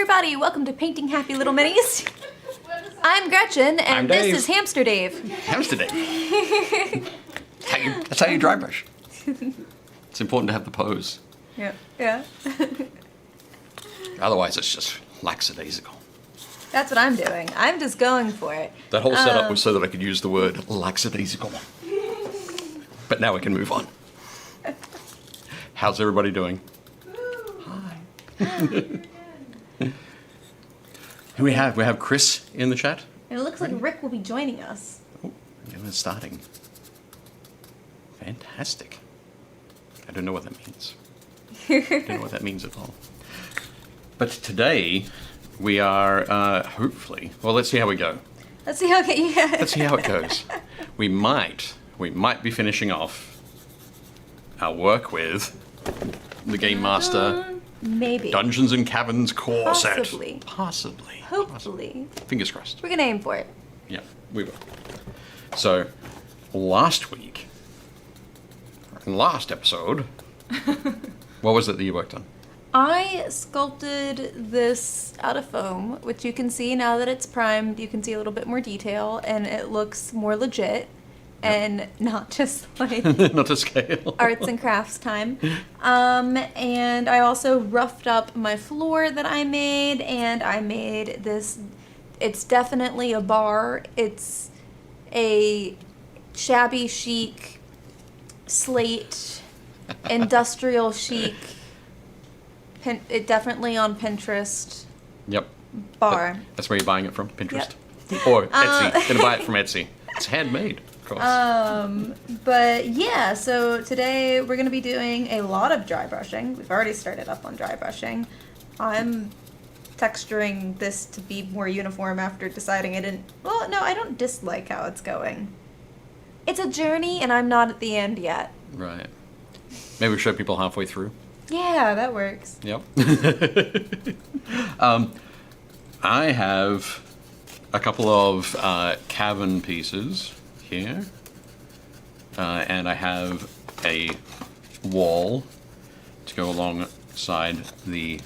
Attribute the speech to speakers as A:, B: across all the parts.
A: everybody, welcome to Painting Happy Little Minis. I'm Gretchen, and
B: I'm Dave.
A: this is Hamster Dave.
B: Hamster Dave. That's how you dry brush. It's important to have the pose.
A: Yeah.
B: Otherwise, it's just lackadaisical.
A: That's what I'm doing. I'm just going for it.
B: That whole setup was so that I could use the word lackadaisical. But now we can move on. How's everybody doing? Hi. Who we have? We have Chris in the chat.
A: And it looks like Rick will be joining us.
B: Oh, it's starting. Fantastic. I don't know what that means. I don't know what that means at all. But today, we are hopefully... Well, let's see how we go.
A: Let's see how
B: Let's see how it goes. We might be finishing off our work with the Game Master
A: maybe.
B: Dungeons and Caverns core set.
A: Possibly. Hopefully.
B: Possibly. Fingers crossed.
A: We're gonna aim for it.
B: Yeah, we will. So, last week, last episode, what was it that you worked on?
A: I sculpted this out of foam, which you can see now that it's primed. You can see a little bit more detail, and it looks more legit. And not just like
B: not to scale.
A: Arts and crafts time. And I also roughed up my floor that I made, and I made this. It's definitely a bar. It's a shabby chic, slate, industrial chic. It definitely on Pinterest.
B: Yep.
A: Bar.
B: That's where you're buying it from, Pinterest.
A: Yep.
B: Or Etsy. Gonna buy it from Etsy. It's handmade.
A: But yeah, so today we're going to be doing a lot of dry brushing. We've already started up on dry brushing. I'm texturing this to be more uniform after deciding I don't dislike how it's going. It's a journey and I'm not at the end yet.
B: Right. Maybe we show people halfway through.
A: Yeah, that works.
B: Yep. I have a couple of Cavern pieces here, and I have a wall to go alongside the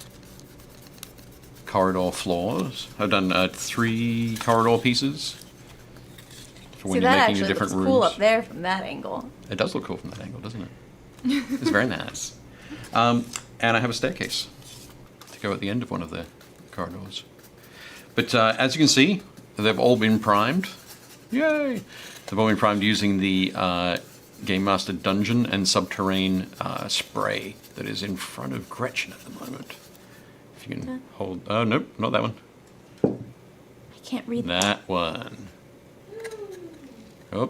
B: corridor floors. I've done 3 corridor pieces for when you're making your different rooms.
A: Cool up there from that angle.
B: It does look cool from that angle, doesn't it? It's very nice. And I have a staircase to go at the end of one of the corridors. But as you can see, they've all been primed. Yay! They've all been primed using the Game Master Dungeon and Subterrane spray that is in front of Gretchen at the moment. If you can hold... Oh, nope, not that one.
A: I can't read
B: that one. Oh.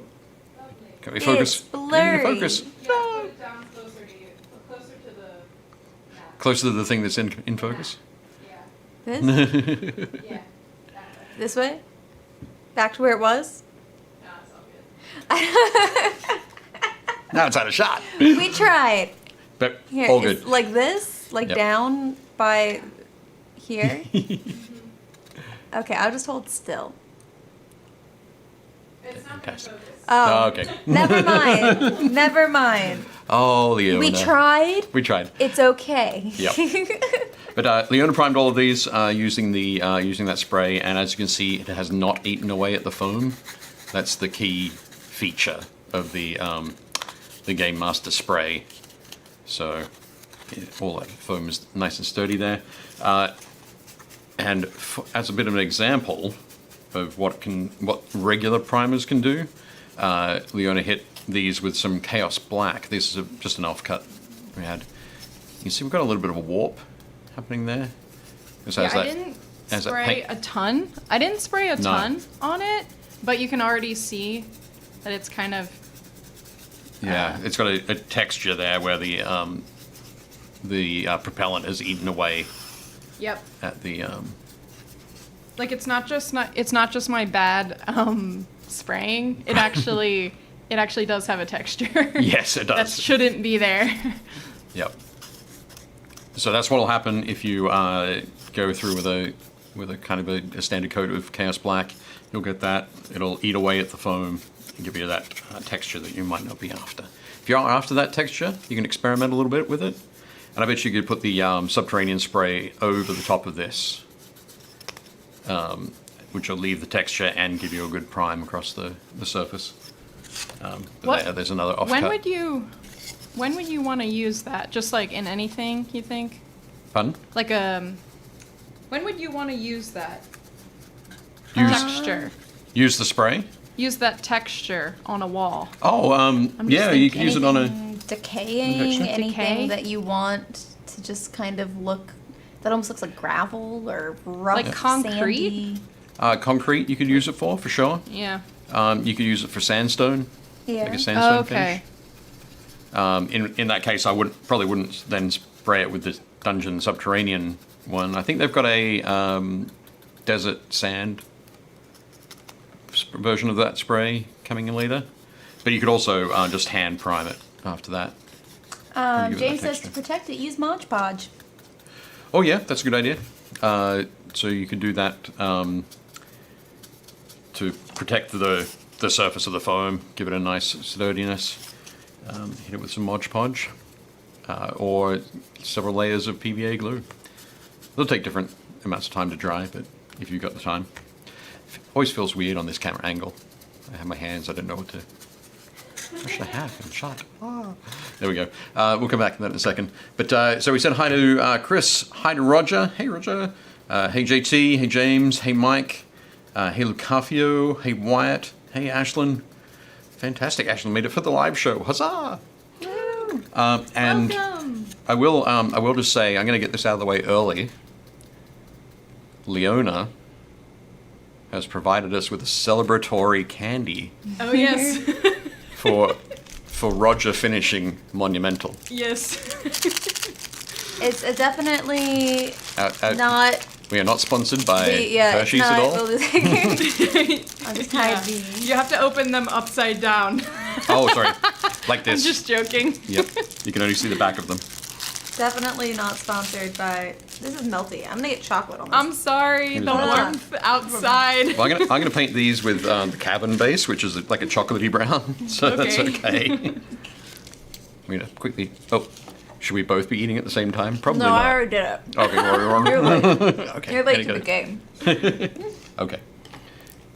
B: Can we focus?
A: It's blurry.
B: Focus.
C: No. Put it down closer to you. Closer to the...
B: Closer to the thing that's in focus?
C: Yeah.
A: This?
C: Yeah.
A: This way? Back to where it was?
C: No, it's all good.
B: Now it's out of shot.
A: We tried.
B: But
A: Here,
B: all good.
A: it's like this? Like
B: Yep.
A: down by here? Okay, I'll just hold still.
C: It's not going to focus.
A: Oh,
B: okay.
A: Never mind. Never mind.
B: Oh, Leona.
A: We tried.
B: We tried.
A: It's okay.
B: Yep. But Leona primed all of these using that spray, and as you can see, it has not eaten away at the foam. That's the key feature of the Game Master spray. So all that foam is nice and sturdy there. And as a bit of an example of what regular primers can do, Leona hit these with some Chaos Black. This is just an offcut we had. You can see we've got a little bit of a warp happening there.
D: I didn't spray a ton. I didn't spray a ton on it, but you can already see that it's kind of...
B: Yeah, it's got a texture there where the propellant has eaten away.
D: Yep.
B: At the
D: like it's not just my bad spraying. It actually does have a texture.
B: Yes, it does.
D: That shouldn't be there.
B: Yep. So that's what will happen if you go through with a kind of a standard coat of Chaos Black. You'll get that. It'll eat away at the foam and give you that texture that you might not be after. If you are after that texture, you can experiment a little bit with it. And I bet you could put the subterranean spray over the top of this which will leave the texture and give you a good prime across the surface.
D: What-
B: There's another offcut.
D: When would you want to use that? Just like in anything, you think?
B: Pardon?
D: Like when would you want to use that
B: Use,
D: texture?
B: use the spray?
D: Use that texture on a wall.
B: Oh,
D: just
B: yeah, you can use it on a...
A: Anything decaying,
B: Texture?
A: anything
D: Decay?
A: that you want to just kind of look, that almost looks like gravel or rough,
D: Like concrete?
A: sandy.
B: Concrete you could use it for sure.
D: Yeah.
B: You could use it for sandstone,
A: Yeah.
B: like a sandstone
D: Okay.
B: finish. In that case, I probably wouldn't then spray it with the Dungeon Subterranean one. I think they've got a desert sand version of that spray coming in later. But you could also just hand prime it after that. Give it that
A: James says
B: texture.
A: to protect it, use Modge Podge.
B: Oh yeah, that's a good idea. So you can do that to protect the surface of the foam, give it a nice sturdiness. Hit it with some Modge Podge or several layers of PVA glue. They'll take different amounts of time to dry, but if you've got the time. It always feels weird on this camera angle. I have my hands, I don't know what to... What should I have? I'm shot. There we go. We'll come back to that in a second. But so we said hi to Chris, hi to Roger. Hey Roger. Hey JT, hey James, hey Mike, hey Lucafio, hey Wyatt, hey Ashlyn. Fantastic, Ashlyn made it for the live show. Huzzah! And
D: Welcome.
B: I will just say, I'm going to get this out of the way early. Leona has provided us with a celebratory candy
D: Oh yes.
B: for Roger finishing Monumental.
D: Yes.
A: It's definitely
B: Out-
A: not.
B: We are not sponsored by
A: Yeah, it's
B: Hershey's
A: not.
B: at all.
A: We'll just, I'll just hide
D: Yeah.
A: these.
D: You have to open them upside down.
B: Oh, sorry. Like
D: I'm
B: this.
D: just joking.
B: Yep. You can only see the back of them.
A: Definitely not sponsored by. This is melty. I'm gonna get chocolate on this.
D: I'm sorry,
B: Here's
D: the
B: one.
D: warmth outside.
B: Well, I'm gonna paint these with the Cavern base, which is like a chocolatey brown, so that's
D: Okay.
B: okay. I'm gonna quickly. Oh, should we both be eating at the same time? Probably
A: no,
B: not.
A: I already did it.
B: Okay, well,
A: You're late.
B: okay.
A: You're late to
B: gotta
A: the
B: go.
A: game.
B: Okay,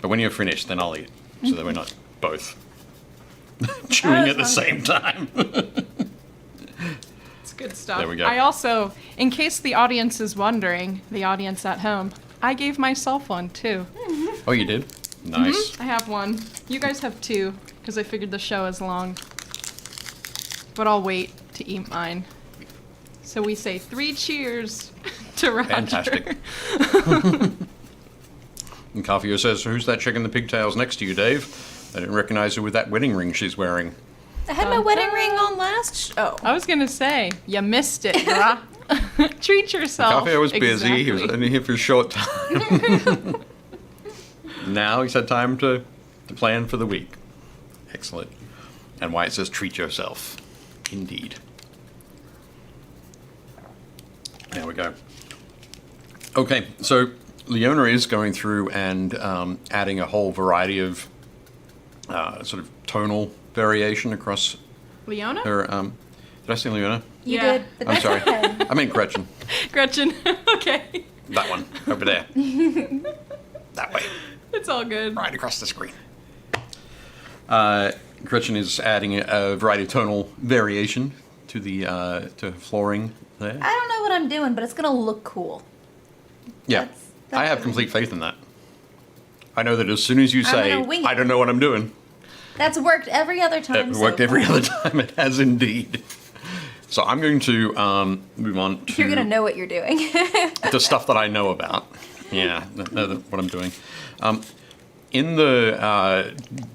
B: but when you're finished, then I'll eat, so that we're not both chewing at the same time.
D: It's good stuff.
B: There we go.
D: I also, in case the audience is wondering, the audience at home, I gave myself one too.
B: Oh, you did? Nice.
D: I have one. You guys have two, because I figured the show is long. But I'll wait to eat mine. So we say 3 cheers to Roger.
B: Fantastic. And Coffee says, "Who's that chick in the pigtails next to you, Dave? I didn't recognize her with that wedding ring she's wearing."
A: I had my
D: Dun,
A: wedding
D: dun.
A: ring on last show.
D: I was gonna say, you missed it, bruh. Treat yourself.
B: Coffee was busy. He was
D: Exactly.
B: only here for a short time. Now he's had time to plan for the week. Excellent. And Wyatt says, "Treat yourself." Indeed. There we go. Okay, so Leona is going through and adding a whole variety of sort of tonal variation across
D: Leona?
B: her. Did I say Leona?
A: You
D: Yeah.
A: did, but
B: I'm
A: that's
B: sorry.
A: okay.
B: I meant Gretchen.
D: Gretchen. Okay.
B: That one over there. That way.
D: It's all good.
B: Right across the screen. Gretchen is adding a variety of tonal variation to the to flooring there.
A: I don't know what I'm doing, but it's gonna look cool.
B: Yeah,
A: that's
B: I have
A: what-
B: complete faith in that. I know that as soon as you
A: I'm
B: say,
A: gonna wing
B: "I
A: it.
B: don't know what I'm doing,"
A: That's worked every other time.
B: it
A: so
B: worked every
A: far.
B: other time. It has indeed. So I'm going to move on to
A: You're gonna know what you're doing.
B: the stuff that I know about. Yeah, what I'm doing. In the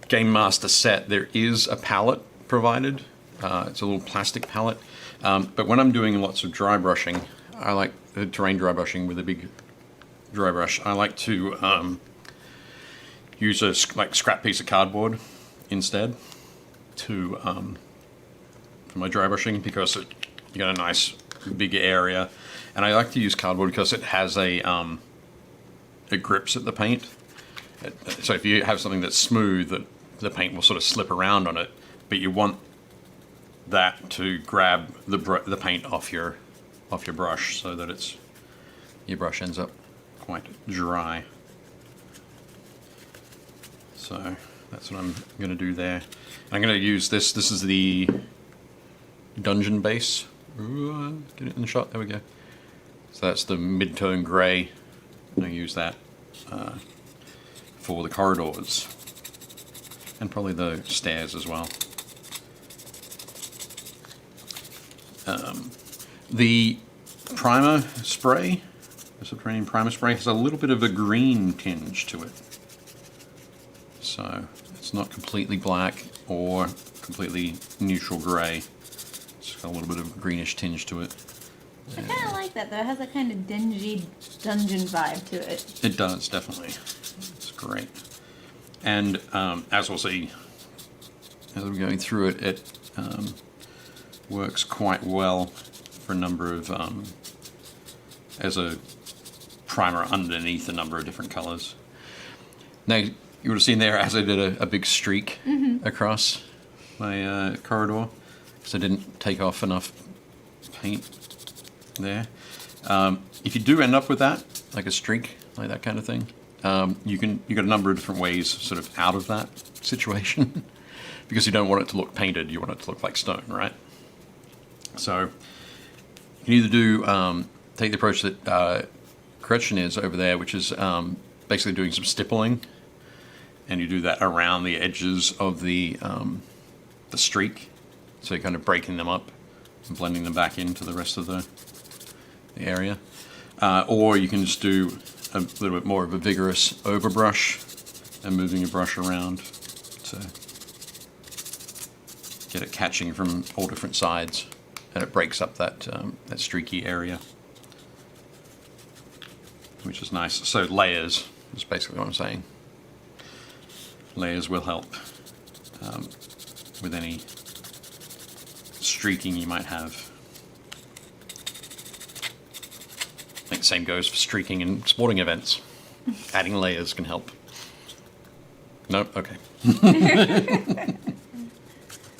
B: Game Master set, there is a palette provided. It's a little plastic palette. But when I'm doing lots of dry brushing, I like terrain dry brushing with a big dry brush. I like to use a scrap piece of cardboard instead to for my dry brushing because you got a nice big area, and I like to use cardboard because it has it grips at the paint. So if you have something that's smooth, that the paint will sort of slip around on it, but you want that to grab the paint off your brush so that your brush ends up quite dry. So that's what I'm going to do there. I'm going to use this. This is the dungeon base. Ooh, get it in the shot. There we go. So that's the mid-tone grey. I'm going to use that for the corridors. And probably the stairs as well. The primer spray, the subterranean primer spray, has a little bit of a green tinge to it. So it's not completely black or completely neutral grey. It's got a little bit of a greenish tinge to it.
A: I kind of like that though. It has a kind of dingy dungeon vibe to it.
B: It does, definitely. It's great. And as we'll see as we're going through it, it works quite well for a number of, as a primer underneath a number of different colours. Now, you would have seen there as I did a big streak across my corridor, because I didn't take off enough paint there. If you do end up with that, like a streak, like that kind of thing, you got a number of different ways sort of out of that situation, because you don't want it to look painted, you want it to look like stone, right? So you can either do take the approach that Gretchen is over there, which is basically doing some stippling, and you do that around the edges of the streak, so you're kind of breaking them up and blending them back into the rest of the area. Or you can just do a little bit more of a vigorous overbrush and moving your brush around to get it catching from all different sides, and it breaks up that that streaky area, which is nice. So layers is basically what I'm saying. Layers will help with any streaking you might have. I think the same goes for streaking in sporting events. Adding layers can help. Nope, okay.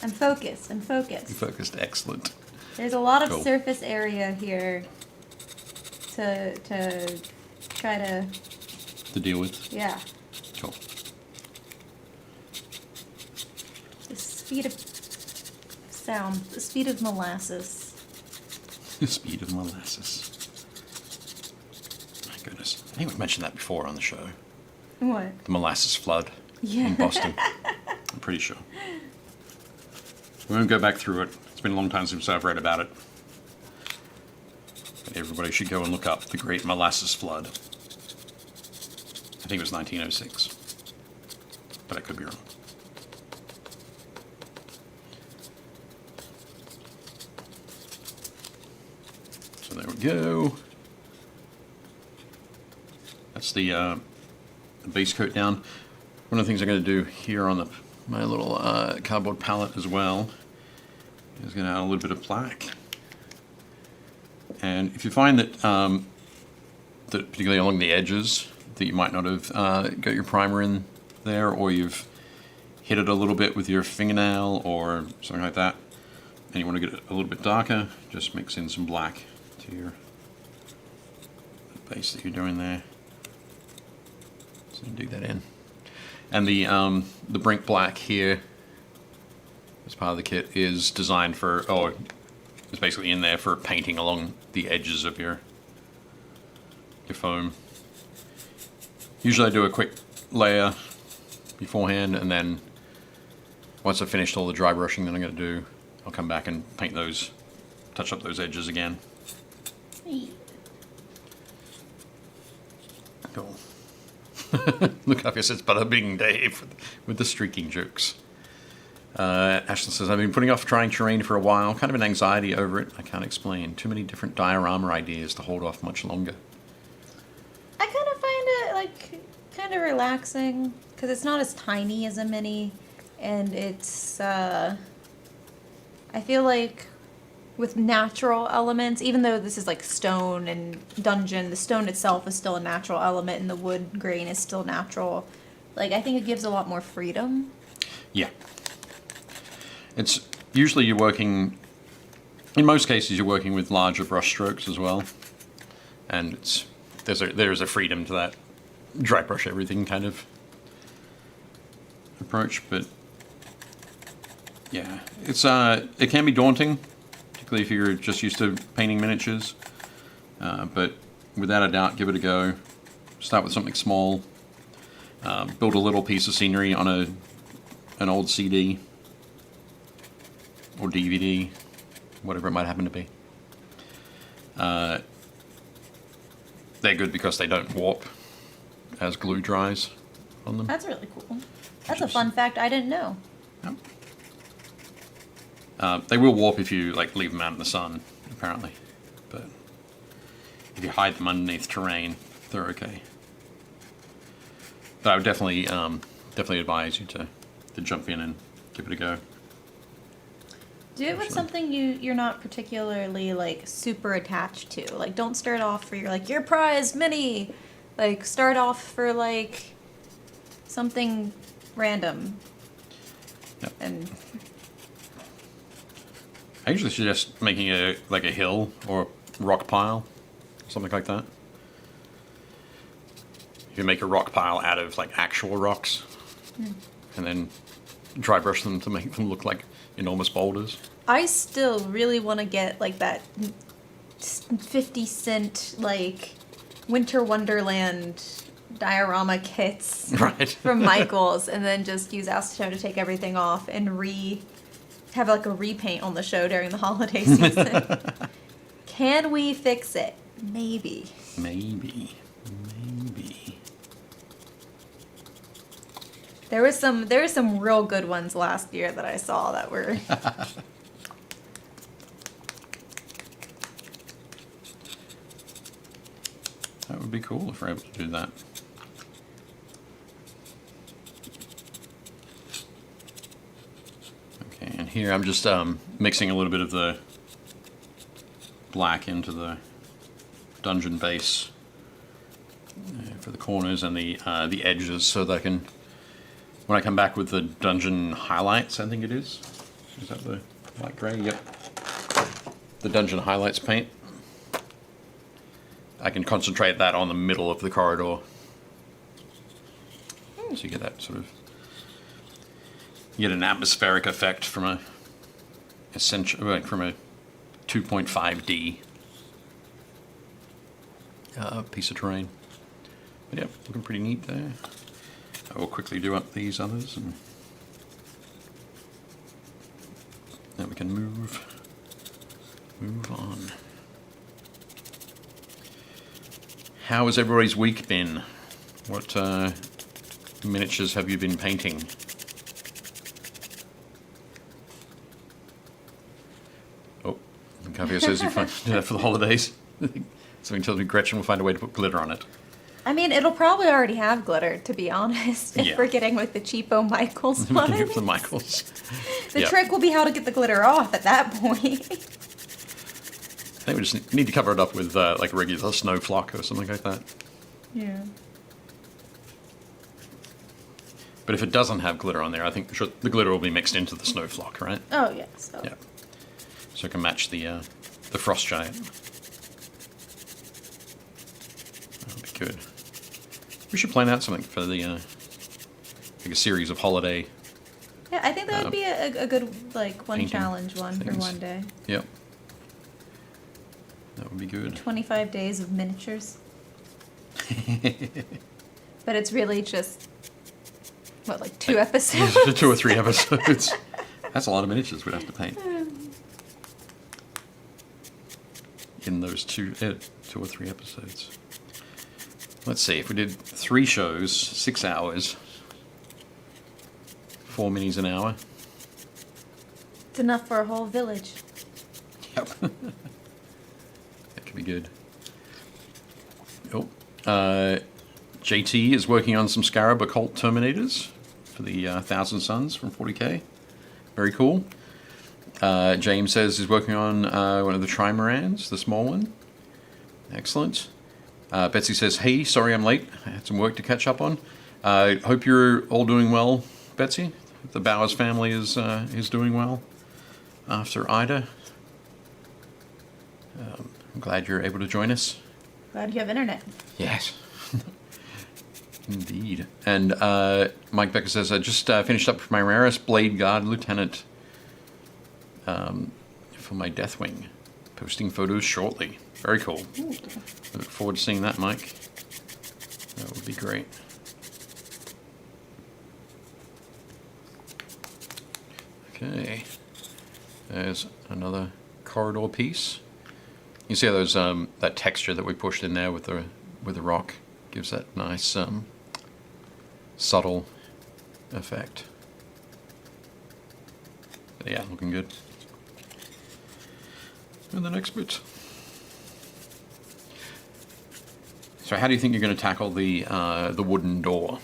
A: I'm focused. I'm focused.
B: You focused, excellent.
A: There's a lot of
B: Cool.
A: surface area here to try
B: To deal with.
A: yeah.
B: Cool.
A: The speed of sound, the speed of molasses.
B: The speed of molasses. My goodness. I think we've mentioned that before on the show.
A: What?
B: The molasses flood
A: Yeah.
B: in Boston. I'm pretty sure. We won't go back through it. It's been a long time since I've read about it. But everybody should go and look up the Great Molasses Flood. I think it was 1906. But I could be wrong. So there we go. That's the base coat down. One of the things I'm going to do here on my little cardboard palette as well is going to add a little bit of black. And if you find that, that particularly along the edges, that you might not have got your primer in there, or you've hit it a little bit with your fingernail or something like that, and you want to get it a little bit darker, just mix in some black to your base that you're doing there. So you dig that in. And the Brink Black here, as part of the kit, is designed for, it's basically in there for painting along the edges of your foam. Usually I do a quick layer beforehand, and then once I've finished all the dry brushing that I'm going to do, I'll come back and paint those, touch up those edges again. Cool. Look, I guess it's Bada Bing Dave with the streaking jokes. Ashlyn says, I've been putting off trying terrain for a while, kind of an anxiety over it. I can't explain. Too many different diorama ideas to hold off much longer.
A: I kind of find it like kind of relaxing because it's not as tiny as a mini, and it's I feel like with natural elements, even though this is like stone and dungeon, the stone itself is still a natural element and the wood grain is still natural. Like, I think it gives a lot more freedom.
B: Yeah. It's usually you're working, in most cases you're working with larger brush strokes as well, and there's a freedom to that dry brush everything kind of approach, but yeah, it can be daunting, particularly if you're just used to painting miniatures. But without a doubt, give it a go. Start with something small. Build a little piece of scenery on an old CD or DVD, whatever it might happen to be. They're good because they don't warp as glue dries on them.
A: That's really cool. That's a fun fact I didn't know.
B: Yep. They will warp if you like leave them out in the sun, apparently. But if you hide them underneath terrain, they're okay. But I would definitely advise you to jump in and give it a go.
A: Do it with something you're not particularly like super attached to. Like, don't start off for your prize mini. Like, start off for like something random.
B: Yep.
A: And
B: I usually suggest making a hill or a rock pile, something like that. You can make a rock pile out of like actual rocks, and then dry brush them to make them look like enormous boulders.
A: I still really want to get like that 50-cent like Winter Wonderland diorama kits
B: Right.
A: from Michaels, and then just use acetone to take everything off and have like a repaint on the show during the holiday season. Can we fix it? Maybe.
B: Maybe.
A: There was some real good ones last year that I saw that were.
B: That would be cool if we're able to do that. Okay, and here I'm just mixing a little bit of the black into the dungeon base for the corners and the edges, so that I can, when I come back with the dungeon highlights, I think it is that the light gray? Yep. The dungeon highlights paint. I can concentrate that on the middle of the corridor. So you get that sort of, you get an atmospheric effect from a 2.5D piece of terrain. But yeah, looking pretty neat there. I will quickly do up these others, and then we can move on. How has everybody's week been? What miniatures have you been painting? Oh, Javier says you find do that for the holidays. Something tells me Gretchen will find a way to put glitter on it.
A: I mean, it'll probably already have glitter, to be honest, if
B: Yeah.
A: we're getting with the cheapo Michaels one.
B: Give the Michaels.
A: The
B: Yeah.
A: trick will be how to get the glitter off at that point.
B: I think we just need to cover it up with like a regular snow flock or something like that.
A: Yeah.
B: But if it doesn't have glitter on there, I think the glitter will be mixed into the snow flock, right?
A: Oh, yeah. So.
B: Yeah. So it can match the frost giant. That'll be good. We should plan out something for the like a series of holiday.
A: Yeah, I think that would be a good like one
B: painting
A: challenge one for
B: things.
A: one day.
B: Yep. That would be good.
A: 25 days of miniatures. But it's really just what, like 2 episodes?
B: 2 or 3 episodes. That's a lot of miniatures we'd have to paint. In those 2 or 3 episodes. Let's see, if we did 3 shows, 6 hours, 4 minis an hour.
A: It's enough for a whole village.
B: Yep. That could be good. Oh, JT is working on some Scarab Occult Terminators for the Thousand Suns from 40k. Very cool. James says he's working on one of the Trimorans, the small one. Excellent. Betsy says, hey, sorry I'm late. I had some work to catch up on. Hope you're all doing well, Betsy. The Bowers family is doing well after Ida. I'm glad you're able to join us.
A: Glad you have internet.
B: Yes. Indeed. And Mike Becker says, I just finished up my rarest Blade Guard Lieutenant for my Deathwing. Posting photos shortly. Very cool.
A: Ooh.
B: I look forward to seeing that, Mike. That would be great. Okay. There's another corridor piece. You see how those that texture that we pushed in there with the rock gives that nice subtle effect. But yeah, looking good. And the next bit. So how do you think you're going to tackle the wooden door?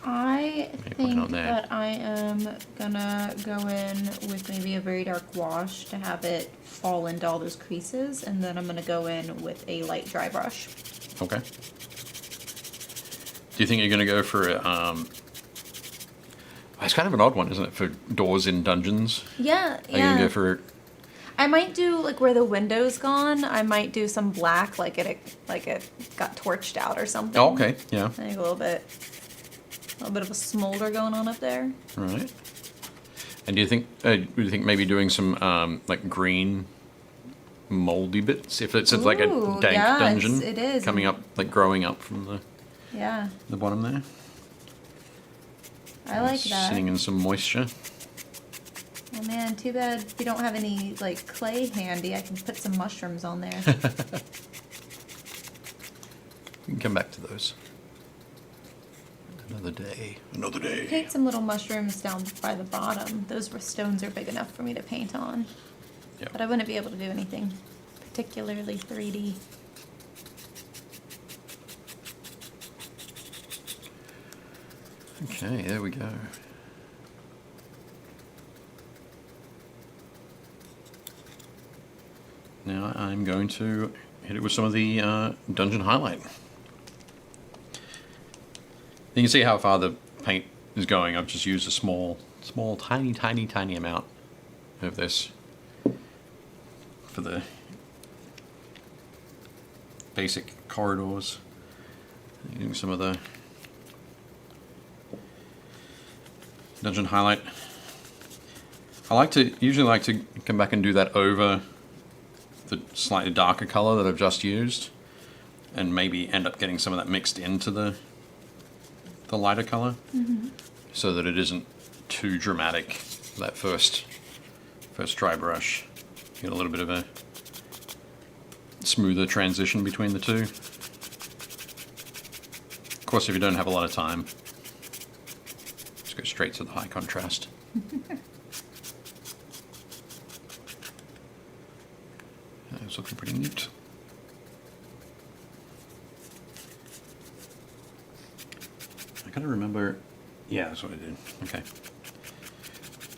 A: I
B: put it
A: think
B: on there.
A: that I am gonna go in with maybe a very dark wash to have it fall into all those creases, and then I'm gonna go in with a light dry brush.
B: Okay. Do you think you're going to go for it's kind of an odd one, isn't it, for doors in dungeons?
A: Yeah,
B: Are you going to go for...
A: I might do like where the window's gone. I might do some black, like it got torched out or something.
B: Oh, okay, yeah.
A: I think a little bit of a smolder going on up there.
B: Right. And do you think maybe doing some like green moldy bits, if it's like a
A: Ooh,
B: dank
A: yeah,
B: dungeon
A: it is.
B: coming up, like growing up from
A: Yeah,
B: the bottom there?
A: I like that.
B: Sitting in some moisture.
A: Oh man, too bad we don't have any like clay handy. I can put some mushrooms on there.
B: We can come back to those. Another day. Another day.
A: Paint some little mushrooms down by the bottom. Those stones are big enough for me to paint on.
B: Yep.
A: But I wouldn't be able to do anything particularly 3D.
B: Okay, there we go. Now I'm going to hit it with some of the dungeon highlight. You can see how far the paint is going. I've just used a small, tiny amount of this for the basic corridors. Using some of the dungeon highlight. I usually like to come back and do that over the slightly darker color that I've just used, and maybe end up getting some of that mixed into the lighter color, so that it isn't too dramatic. That first dry brush, you get a little bit of a smoother transition between the two. Of course, if you don't have a lot of time, just go straight to the high contrast. It's looking pretty neat. I gotta remember. Yeah, that's what I did. Okay.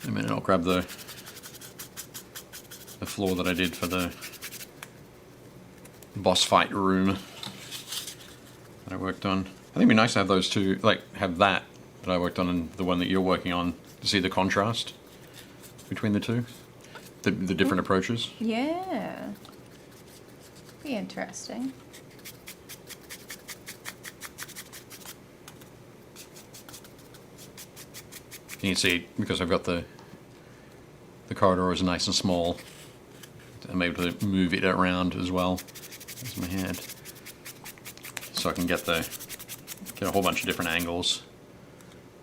B: In a minute, I'll grab the floor that I did for the boss fight room that I worked on. I think it'd be nice to have those two, like have that I worked on and the one that you're working on, to see the contrast between the two, the different approaches.
A: Yeah. Be interesting.
B: You can see, because I've got the corridor is nice and small, I'm able to move it around as well as my hand, so I can get a whole bunch of different angles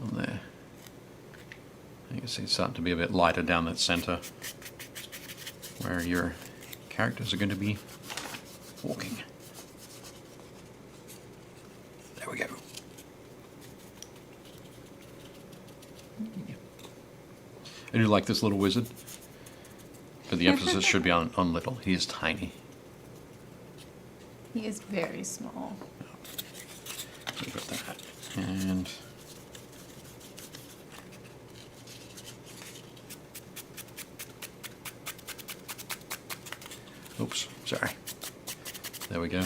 B: on there. You can see it's starting to be a bit lighter down that center, where your characters are going to be walking. There we go. I do like this little wizard, but the emphasis should be on little. He is tiny.
A: He is very small.
B: So we've got that. And oops, sorry. There we go.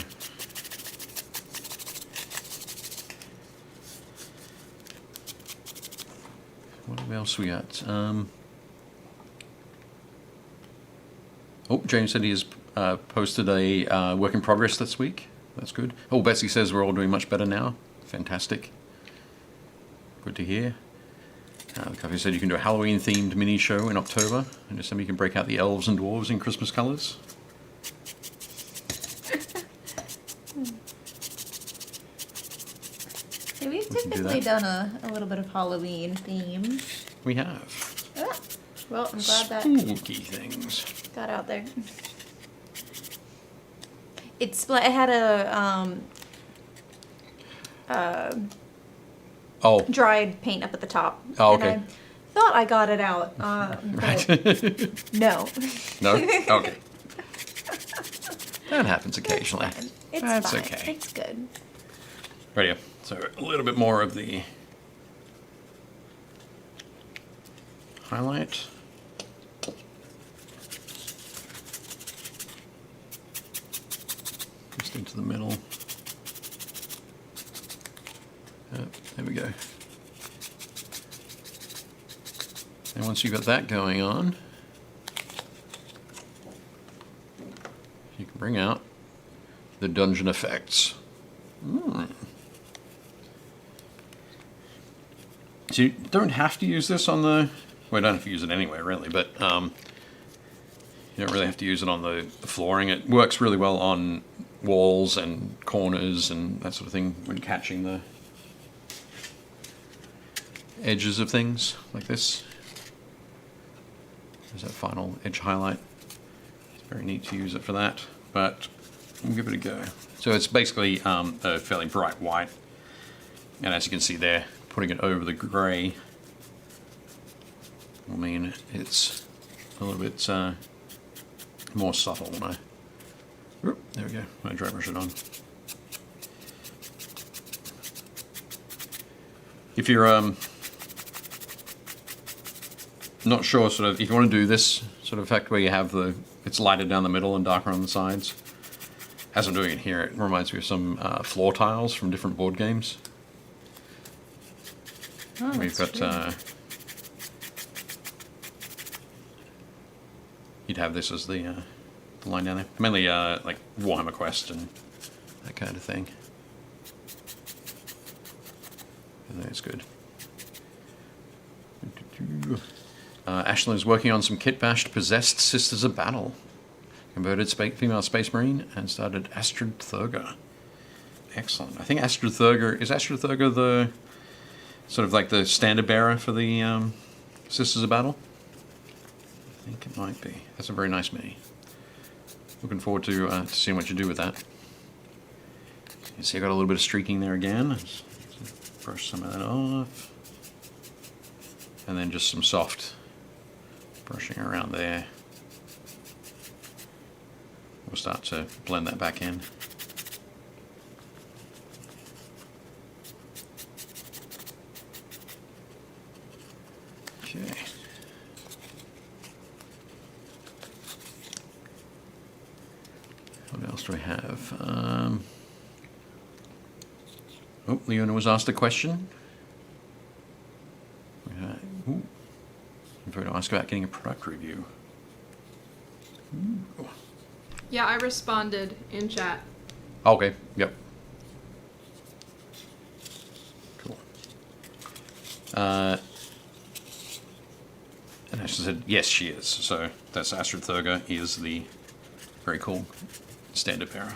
B: What else we got? Oh, James said he has posted a work in progress this week. That's good. Oh, Betsy says we're all doing much better now. fantastic. Good to hear. The coffee said you can do a Halloween-themed mini show in October, and just somebody can break out the elves and dwarves in Christmas colours.
A: Yeah, we've
B: We can do
A: typically
B: that.
A: done a little bit of Halloween theme.
B: We have.
A: Ah, well, I'm glad that
B: Spooky things.
A: got out there. It had a
B: Oh,
A: dried paint up at the top.
B: Oh, okay.
A: And I thought I got it out, but no.
B: no? Okay. That happens occasionally.
A: It's
B: That's
A: fine.
B: okay.
A: It's good.
B: Radio. So a little bit more of the highlight. Just into the middle. There we go. And once you've got that going on, you can bring out the dungeon effects. So you don't have to use this on the... Well, you don't have to use it anyway, really, but you don't really have to use it on the flooring. It works really well on walls and corners and that sort of thing when catching the edges of things like this. There's that final edge highlight. It's very neat to use it for that, but we'll give it a go. So it's basically a fairly bright white, and as you can see there, putting it over the grey will mean it's a little bit more subtle when I... Oop, there we go, when I dry brush it on. If you're not sure, sort of, if you want to do this sort of effect where you have it's lighter down the middle and darker on the sides, as I'm doing it here, it reminds me of some floor tiles from different board games.
A: Oh,
B: We've
A: that's
B: got, you'd have this as the line down there. Mainly like Warhammer Quest and that kind of thing. I think it's good. Ashlyn is working on some kit-bashed possessed Sisters of Battle. Converted female space marine and started Astrid Thurger. Excellent. I think Astrid Thurger... Is Astrid Thurger the... sort of like the standard bearer for the Sisters of Battle? I think it might be. That's a very nice mini. Looking forward to seeing what you do with that. You see I got a little bit of streaking there again. Let's brush some of that off. And then just some soft brushing around there. We'll start to blend that back in. Okay. What else do we have? Oh, Leona was asked a question. Ooh. I'm going to ask about getting a product review. Ooh.
D: Yeah, I responded in chat.
B: Okay, yep. Cool. And Ashley said, yes, she is. So that's Astrid Thurger. He is the very cool standard bearer.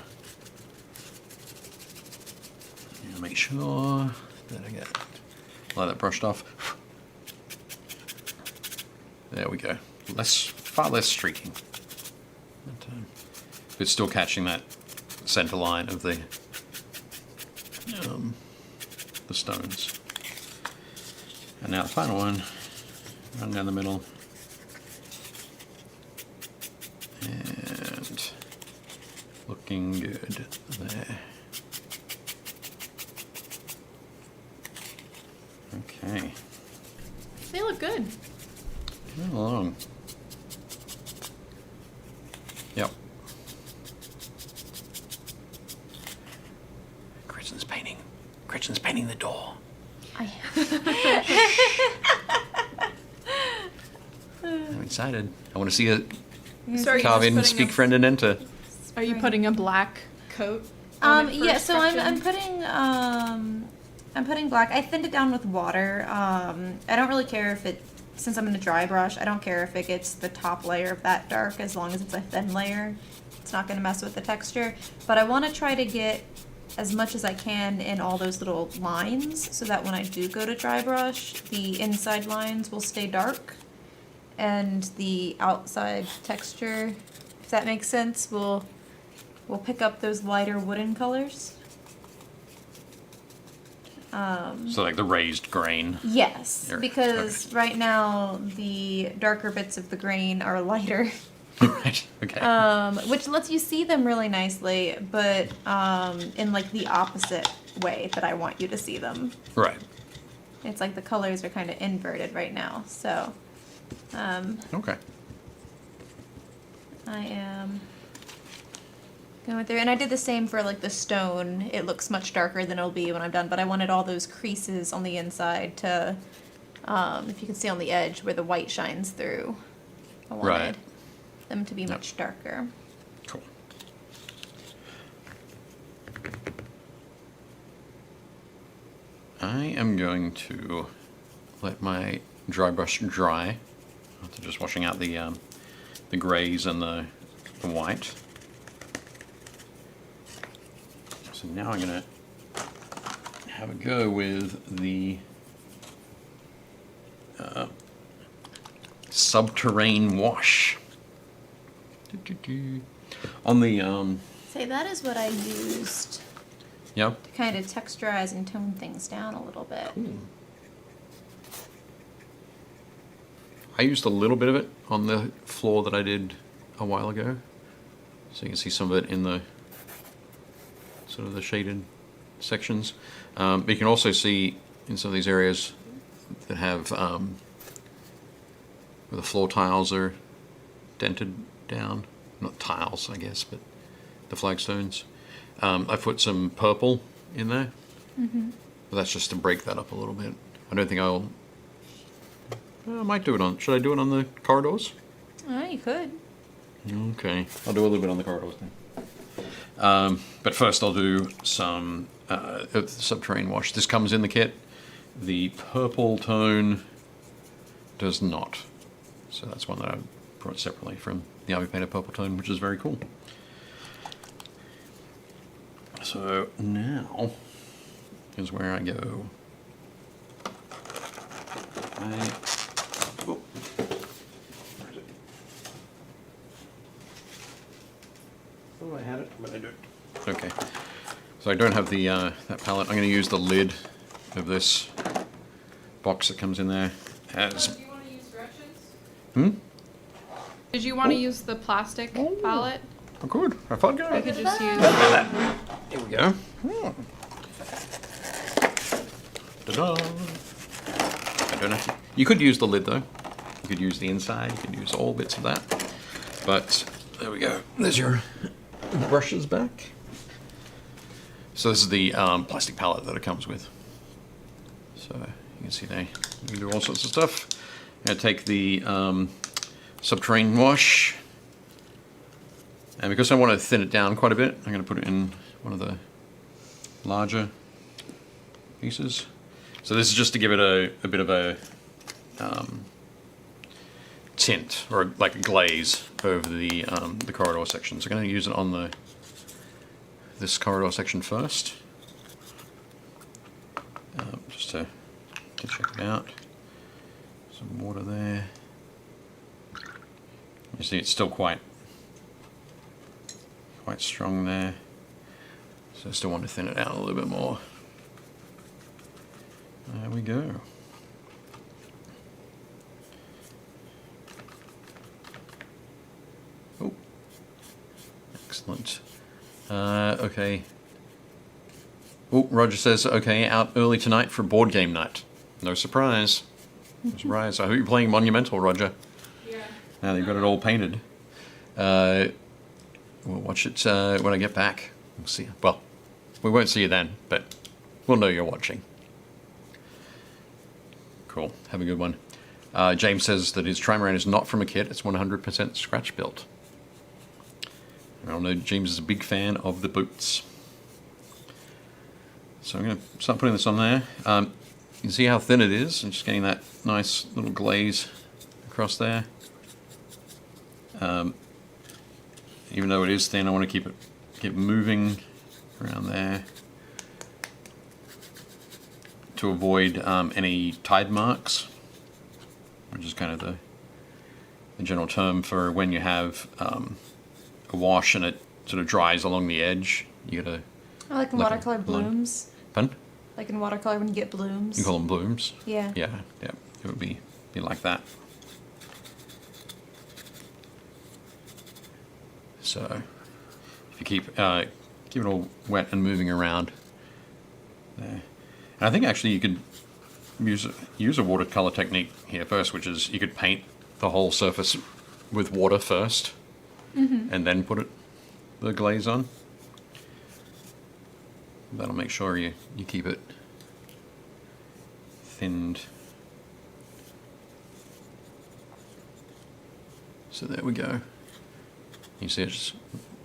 B: Make sure that I get that brushed off. There we go. Far less streaking. But still catching that center line of the stones. And now the final one, run down the middle. And looking good there. Okay.
D: They look good.
B: Moving along. Yep. Gretchen's painting the door. I'm excited. I want to see it
D: So
B: carve in, speak friend, and enter.
D: Are you putting a black coat?
A: Yeah, so I'm putting I'm putting black. I thinned it down with water. I don't really care if it, since I'm going to dry brush, I don't care if it gets the top layer of that dark as long as it's a thin layer. It's not going to mess with the texture. But I want to try to get as much as I can in all those little lines so that when I do go to dry brush, the inside lines will stay dark and the outside texture, if that makes sense, will pick up those lighter wooden colors.
B: So like the raised grain.
A: Yes,
B: There.
A: because right now the darker bits of the grain are lighter.
B: Right. Okay.
A: Which lets you see them really nicely, but in like the opposite way that I want you to see them.
B: Right.
A: It's like the colors are kind of inverted right now, so
B: Okay.
A: I am going through, and I did the same for like the stone. It looks much darker than it'll be when I'm done, but I wanted all those creases on the inside to, if you can see on the edge where the white shines through, I wanted
B: Right.
A: them to be much darker.
B: Cool. I am going to let my dry brush dry after just washing out the grays and the white. So now I'm going to have a go with the subterranean wash. On the
A: Say that is what I used
B: yep.
A: to kind of texturize and tone things down a little bit.
B: I used a little bit of it on the floor that I did a while ago, so you can see some of it in the sort of the shaded sections. But you can also see in some of these areas that have where the floor tiles are dented down. Not tiles, I guess, but the flagstones. I put some purple in there.
A: Mm-hmm.
B: But that's just to break that up a little bit. I don't think I might do it on... Should I do it on the corridors?
A: Oh, you could.
B: Okay. I'll do a little bit on the corridors then. But first I'll do some subterranean wash. This comes in the kit. The purple tone does not. So that's one that I brought separately from the Army Painter purple tone, which is very cool. So now is where I go. Oh. Where is it? Oh, I had it, but I don't. Okay. So I don't have the that palette. I'm going to use the lid of this box that comes in there as.
C: Do you want to use Gretchen's?
B: Hmm?
D: Did you want to use the plastic palette?
B: Oh, good. I thought
D: I could just use.
B: Here we go. Ta-da! I don't have to. You could use the lid though. You could use the inside. You could use all bits of that. But there we go. There's your brushes back. So this is the plastic palette that it comes with. So you can see there. You can do all sorts of stuff. I'm gonna take the subterranean wash. And because I want to thin it down quite a bit, I'm going to put it in one of the larger pieces. So this is just to give it a bit of a tint, or like a glaze over the corridor section. So I'm going to use it on this corridor section first, just to check it out. Some water there. You see it's still quite strong there, so I still want to thin it out a little bit more. There we go. Oh, excellent. Okay. Oh, Roger says, okay, out early tonight for board game night. No surprise. No surprise. I hope you're playing Monumental, Roger.
C: Yeah.
B: Now they've got it all painted. We'll watch it when I get back. We'll see. Well, we won't see you then, but we'll know you're watching. Cool. Have a good one. James says that his trimaran is not from a kit. It's 100% scratch built. I know James is a big fan of the boots. So I'm going to start putting this on there. You can see how thin it is. I'm just getting that nice little glaze across there. Even though it is thin, I want to keep it moving around there to avoid any tide marks, which is kind of the general term for when you have a wash and it sort of dries along the edge. You gotta.
A: I like in watercolor blooms.
B: Pardon?
A: Like in watercolor when you get blooms.
B: You call them blooms?
A: Yeah.
B: Yeah, yeah. It would be like that. So, if you keep it all wet and moving around there. And I think actually you could use a watercolor technique here first, which is you could paint the whole surface with water first, and then put the glaze on. That'll make sure you keep it thinned. So there we go. You see it's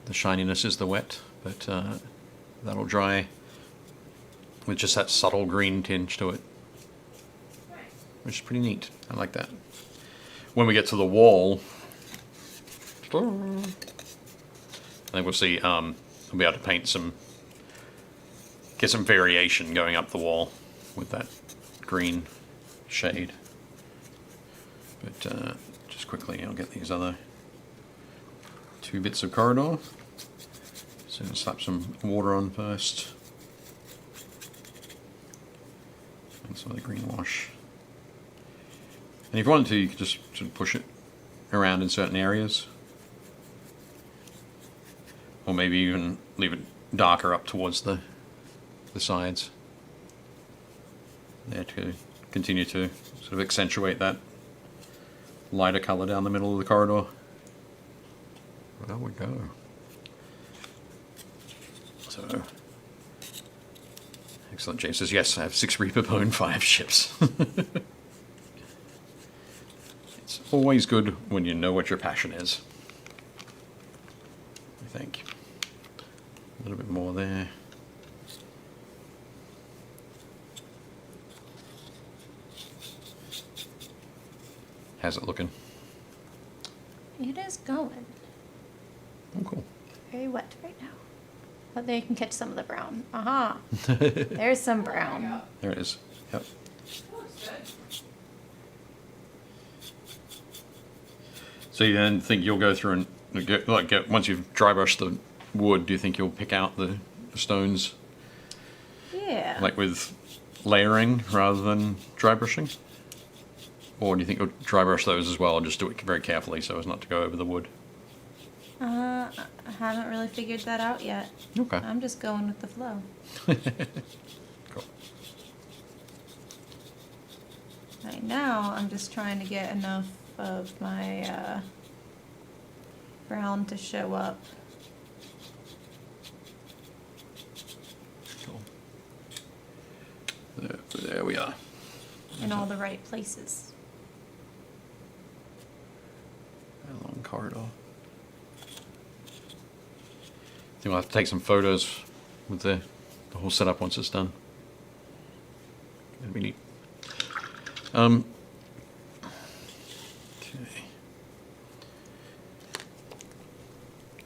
B: the shininess is the wet, but that'll dry with just that subtle green tinge to it, which is pretty neat. I like that. When we get to the wall, I think we'll see, we'll be able to paint get some variation going up the wall with that green shade. But just quickly, I'll get these other 2 bits of corridor. So I'll slap some water on first. And some of the green wash. And if you wanted to, you could just sort of push it around in certain areas. Or maybe even leave it darker up towards the sides. There to continue to sort of accentuate that lighter color down the middle of the corridor. There we go. So, excellent. James says, yes, I have 6 Reaper Bone, 5 ships. It's always good when you know what your passion is. I think. A little bit more there. How's it looking?
A: It is going.
B: Oh, cool.
A: Very wet right now. But there you can catch some of the brown. Aha. There's some brown.
B: There it is. Yep.
C: That looks good.
B: So you then think you'll go through and get once you've dry brushed the wood, do you think you'll pick out the stones
A: Yeah.
B: like with layering rather than dry brushing? Or do you think you'll dry brush those as well and just do it very carefully so as not to go over the wood?
A: I haven't really figured that out yet.
B: Okay.
A: I'm just going with the flow.
B: Cool.
A: Right now, I'm just trying to get enough of my brown to show up.
B: Cool. There we are.
A: In all the right places.
B: A long corridor. I think we'll have to take some photos with the whole setup once it's done. It'll be neat. Okay.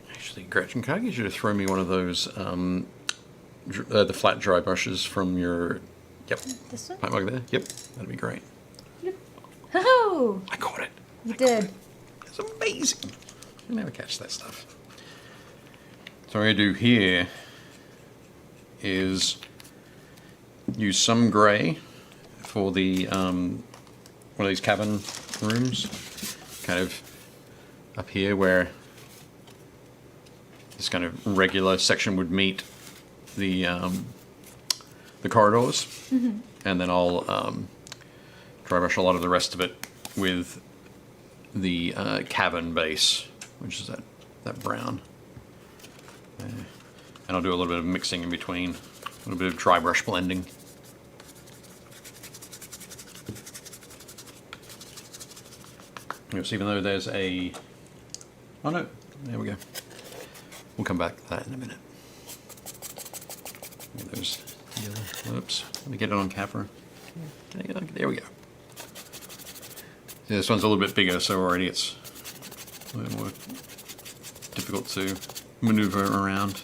B: Actually, Gretchen, can I get you to throw me one of those, the flat dry brushes from your, yep,
A: This one?
B: pipe mug there? Yep, that'd be great.
A: Oh!
B: I caught it.
A: You did.
B: It's amazing. I never catch that stuff. So what I'm going to do here is use some grey for the one of these cavern rooms, kind of up here where this kind of regular section would meet the corridors, and then I'll dry brush a lot of the rest of it with the Cavern base, which is that brown. And I'll do a little bit of mixing in between, a little bit of dry brush blending. Yes, even though there's a... Oh no, there we go. We'll come back to that in a minute. There's Oops. Let me get it on camera. There we go. Yeah, this one's a little bit bigger, so already it's a little more difficult to maneuver around.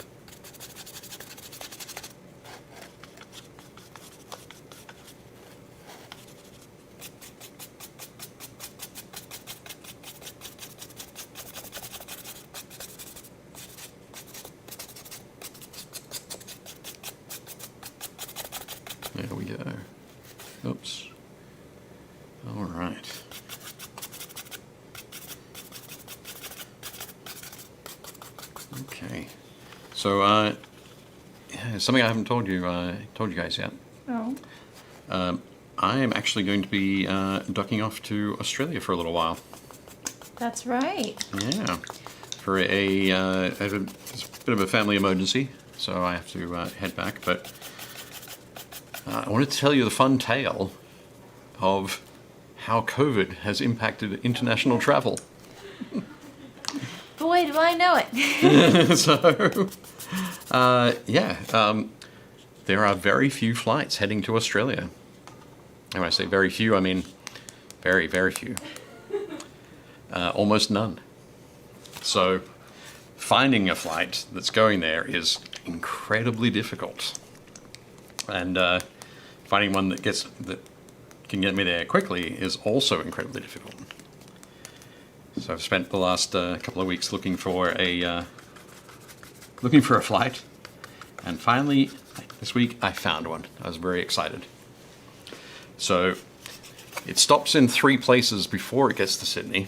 B: There we go. Oops. All right. Okay. So, yeah, something I haven't told you guys yet.
A: Oh.
B: I am actually going to be ducking off to Australia for a little while.
A: That's right.
B: Yeah. For it's a bit of a family emergency, so I have to head back. But I wanted to tell you the fun tale of how COVID has impacted international travel.
A: Boy, do I know it.
B: So, there are very few flights heading to Australia. And when I say very few, I mean very, very few. Almost none. So, finding a flight that's going there is incredibly difficult. And finding one that can get me there quickly is also incredibly difficult. So I've spent the last couple of weeks looking for a flight, and finally this week I found one. I was very excited. So it stops in 3 places before it gets to Sydney.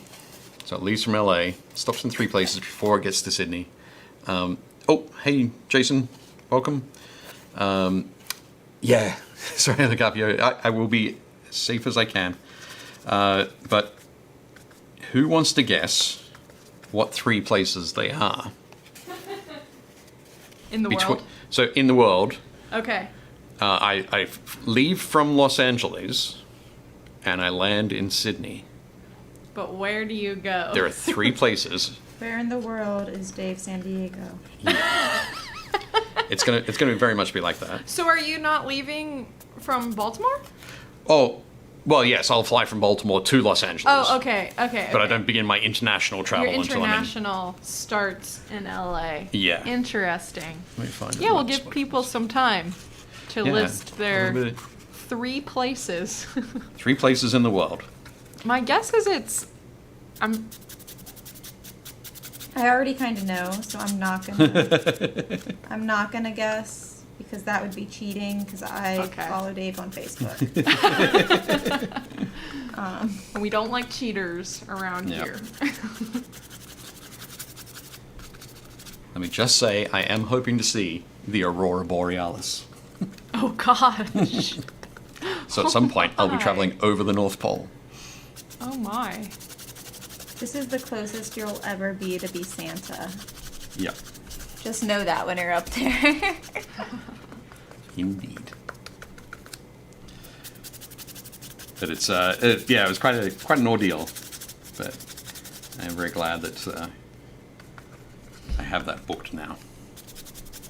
B: So it leaves from LA, stops in 3 places before it gets to Sydney. Oh, hey Jason, welcome. Yeah, sorry to look up you. I will be as safe as I can. But who wants to guess what 3 places they are?
D: In the world?
B: So in the world,
D: Okay.
B: I leave from Los Angeles and I land in Sydney.
D: But where do you go?
B: There are 3 places.
A: Where in the world is Dave San Diego?
B: It's gonna very much be like that.
D: So are you not leaving from Baltimore?
B: Oh, well, yes, I'll fly from Baltimore to Los Angeles.
D: Oh, okay.
B: But I don't begin my international travel
D: Your
B: until I'm in.
D: international starts in LA.
B: Yeah.
D: Interesting.
B: Let me find
D: Yeah,
B: the
D: we'll
B: maps.
D: give people some time to
B: Yeah,
D: list
B: a
D: their
B: little bit.
D: 3 places.
B: 3 places in the world.
D: My guess is
A: I already kind of know, so I'm not gonna guess because that would be cheating because I
D: Okay.
A: follow Dave on Facebook.
D: we don't like cheaters around
B: Yep.
D: here.
B: Let me just say, I am hoping to see the Aurora Borealis.
D: Oh gosh.
B: So at some point, I'll be
D: my.
B: traveling over the North Pole.
D: Oh my.
A: This is the closest you'll ever be to be Santa.
B: Yep.
A: Just know that when you're up there.
B: Indeed. But it was quite an ordeal. But I am very glad that I have that booked now.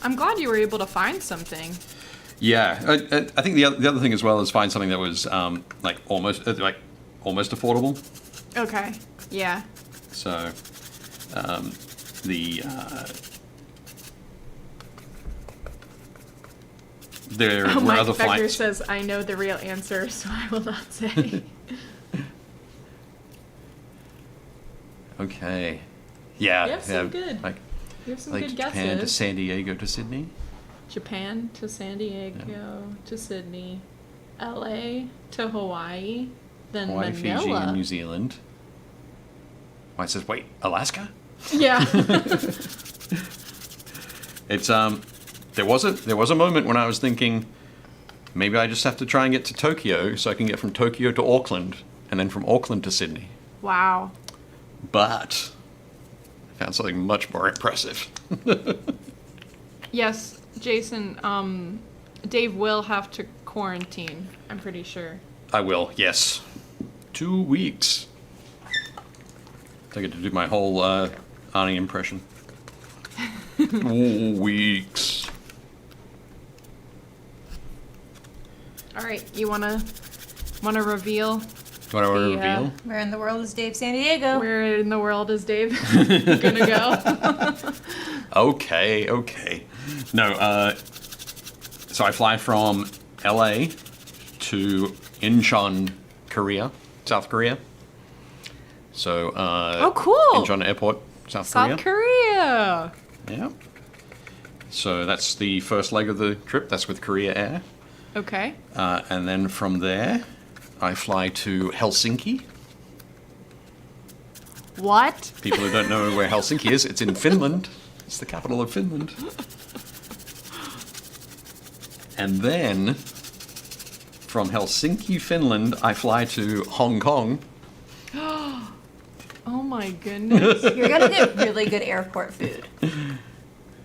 D: I'm glad you were able to find something.
B: Yeah, I think the other thing as well is find something that was almost affordable.
D: Okay. Yeah.
B: So there were
D: Mike
B: other
D: Becker
B: flights.
D: says, I know the real answer, so I will not say.
B: Okay. Yeah.
D: You have some
B: yeah,
D: good-
B: Like,
D: You have some
B: like
D: good
B: Japan to
D: guesses.
B: San Diego to Sydney.
D: Japan to San Diego to Sydney, LA to Hawaii, then
B: Hawaii,
D: Manila.
B: Fiji, and New Zealand. Why it says wait, Alaska?
D: Yeah.
B: It's there was a moment when I was thinking maybe I just have to try and get to Tokyo so I can get from Tokyo to Auckland and then from Auckland to Sydney.
D: Wow.
B: But I found something much more impressive.
D: Yes, Jason, Dave will have to quarantine, I'm pretty sure.
B: I will, yes. 2 weeks. I get to do my whole Arnie impression. 2 weeks.
D: All right, you wanna reveal?
B: What do I
D: The,
B: reveal?
A: Where in the world is Dave San Diego?
D: Where in the world is Dave gonna go?
B: Okay. No, so I fly from LA to Incheon, Korea, South Korea. So,
D: Oh, cool.
B: Incheon Airport, South
D: South Korea.
B: Yeah. So that's the first leg of the trip. That's with Korea Air.
D: Okay.
B: And then from there, I fly to Helsinki.
D: What?
B: People who don't know where Helsinki is, it's in Finland. It's the capital of Finland. And then, from Helsinki, Finland, I fly to Hong Kong.
D: Oh my goodness.
A: You're gonna get really good airport food.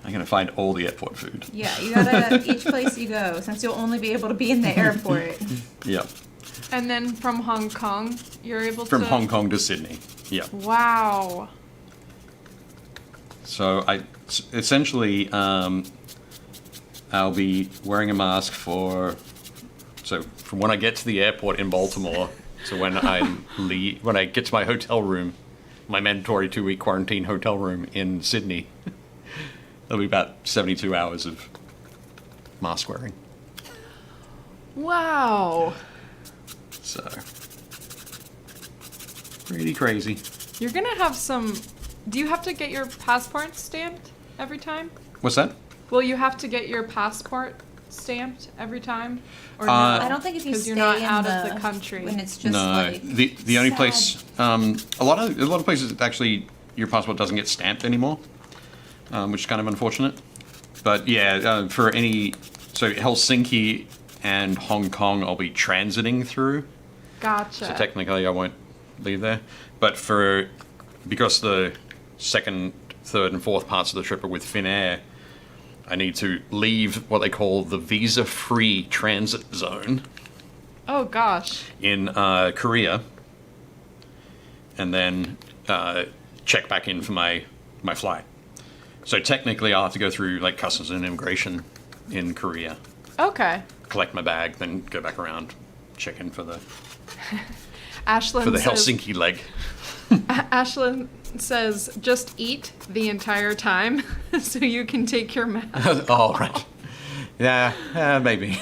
B: I'm going to find all the airport food.
A: Yeah, you gotta, each place you go, since you'll only be able to be in the airport.
B: Yeah.
D: And then from Hong Kong, you're able to...
B: From Hong Kong to Sydney. Yeah.
D: Wow.
B: So essentially, I'll be wearing a mask from when I get to the airport in Baltimore to when when I get to my hotel room, my mandatory 2-week quarantine hotel room in Sydney. There'll be about 72 hours of mask wearing.
D: Wow.
B: So, pretty crazy.
D: You're gonna have some... Do you have to get your passport stamped every time?
B: What's that?
D: Will you have to get your passport stamped every time? Or no?
A: I don't think if you
D: 'Cause
A: stay
D: you're not
A: in
D: out of the country.
A: when it's just
B: No,
A: like
B: the only
A: sad.
B: place a lot of places actually your passport doesn't get stamped anymore, which is kind of unfortunate. But yeah, for Helsinki and Hong Kong, I'll be transiting through.
D: Gotcha.
B: So technically, I won't leave there. But because the second, third, and fourth parts of the trip are with Finnair, I need to leave what they call the visa-free transit zone
D: Oh gosh.
B: in Korea, and then check back in for my flight. So technically, I'll have to go through like customs and immigration in Korea,
D: Okay.
B: collect my bag, then go back around, check in for the
D: Ashlyn says,
B: Helsinki leg.
D: Ashlyn says, just eat the entire time so you can take your mask.
B: Oh, right. Yeah, maybe.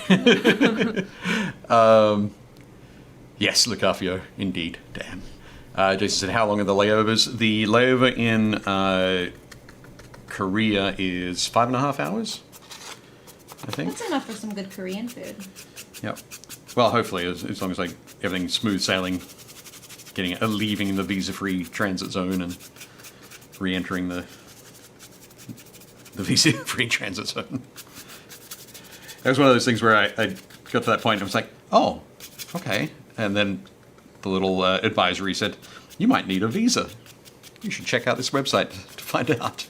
B: Yes, Lucafio, indeed. Damn. Jason said, how long are the layovers? The layover in Korea is 5.5 hours, I think.
A: That's enough for some good Korean food.
B: Yep. Well, hopefully, as long as everything's smooth sailing, leaving the visa-free transit zone and re-entering the visa-free transit zone. It was one of those things where I got to that point and I was like, oh, okay. And then the little advisory said, you might need a visa. You should check out this website to find out.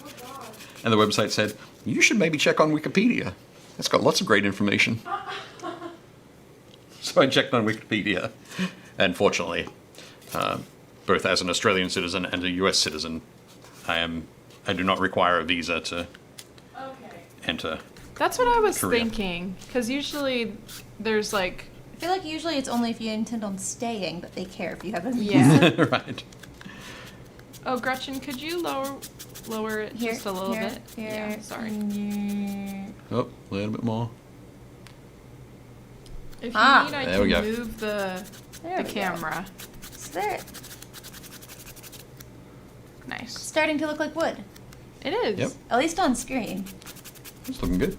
C: Oh God.
B: And the website said, you should maybe check on Wikipedia. It's got lots of great information. So I checked on Wikipedia. And fortunately, both as an Australian citizen and a US citizen, I do not require a visa to
C: Okay.
B: enter.
D: That's what I was
B: Korea.
D: thinking. Because usually there's like,
A: I feel like usually it's only if you intend on staying that they care if you have a visa.
D: yeah.
B: Right.
D: Oh, Gretchen, could you lower it
A: Here,
D: just a little
A: here,
D: bit?
A: here.
D: Yeah, sorry.
B: Oh, a little bit more.
D: If you
A: Ah.
D: need, I
B: There we
D: can
B: go.
D: move the
A: There we go.
D: camera.
A: So there,
D: Nice.
A: starting to look like wood,
D: It is.
B: Yep.
A: at least on screen.
B: It's looking good.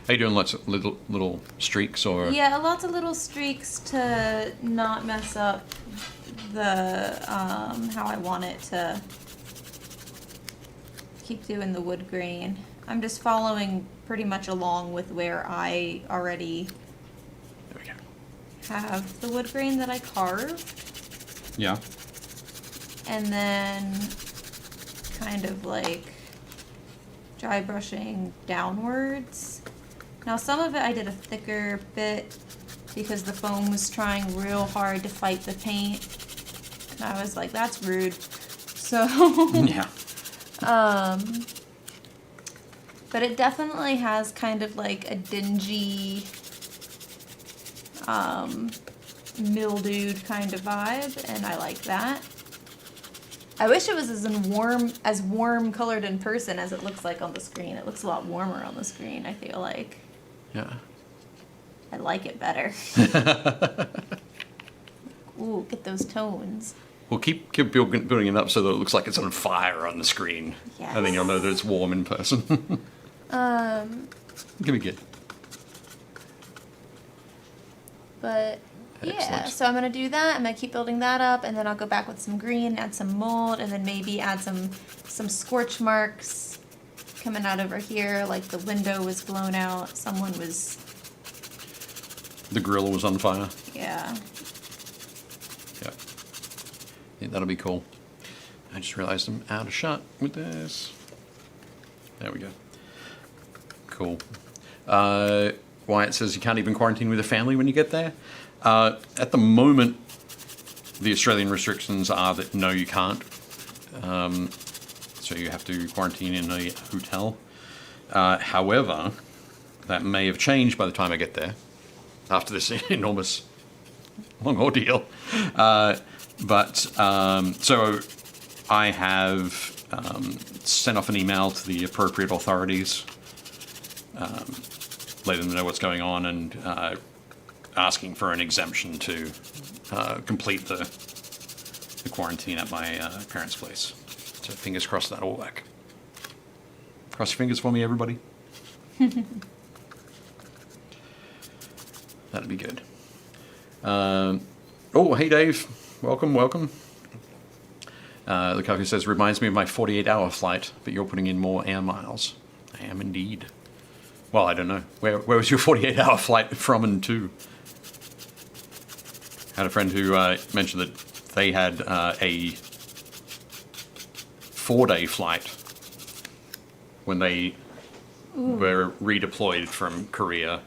B: Are you doing lots of little streaks or?
A: Yeah, lots of little streaks to not mess up the how I want it to keep doing the wood grain. I'm just following pretty much along with where I already
B: There we go.
A: have the wood grain that I carved,
B: Yeah.
A: and then kind of like dry brushing downwards. Now some of it I did a thicker bit because the foam was trying real hard to fight the paint. And I was like, that's rude. So,
B: Yeah.
A: but it definitely has kind of like a dingy mildewed kind of vibe, and I like that. I wish it was as warm colored in person as it looks like on the screen. It looks a lot warmer on the screen, I feel like.
B: Yeah.
A: I like it better. Ooh, get those tones.
B: We'll keep building it up so that it looks like it's on fire on the screen.
A: Yes.
B: And then you'll know that it's warm in person. Give me good.
A: But yeah,
B: Excellent.
A: so I'm gonna do that. I'm gonna keep building that up, and then I'll go back with some green, add some mold, and then maybe add some scorch marks coming out over here, like the window was blown out. Someone was,
B: The grill was on fire.
A: yeah.
B: Yeah, that'll be cool. I just realized I'm out of shot with this. There we go. Cool. Wyatt says you can't even quarantine with a family when you get there. At the moment, the Australian restrictions are that no, you can't. So you have to quarantine in a hotel. However, that may have changed by the time I get there, after this enormous long ordeal. So I have sent off an email to the appropriate authorities, letting them know what's going on, and asking for an exemption to complete the quarantine at my parents' place. So fingers crossed that'll work. Cross your fingers for me, everybody. That'd be good. Oh, hey, Dave. Welcome. The coffee says, reminds me of my 48-hour flight, but you're putting in more air miles. I am indeed. Well, I don't know. Where was your 48-hour flight from and to? I had a friend who mentioned that they had a 4-day flight when they were redeployed from Korea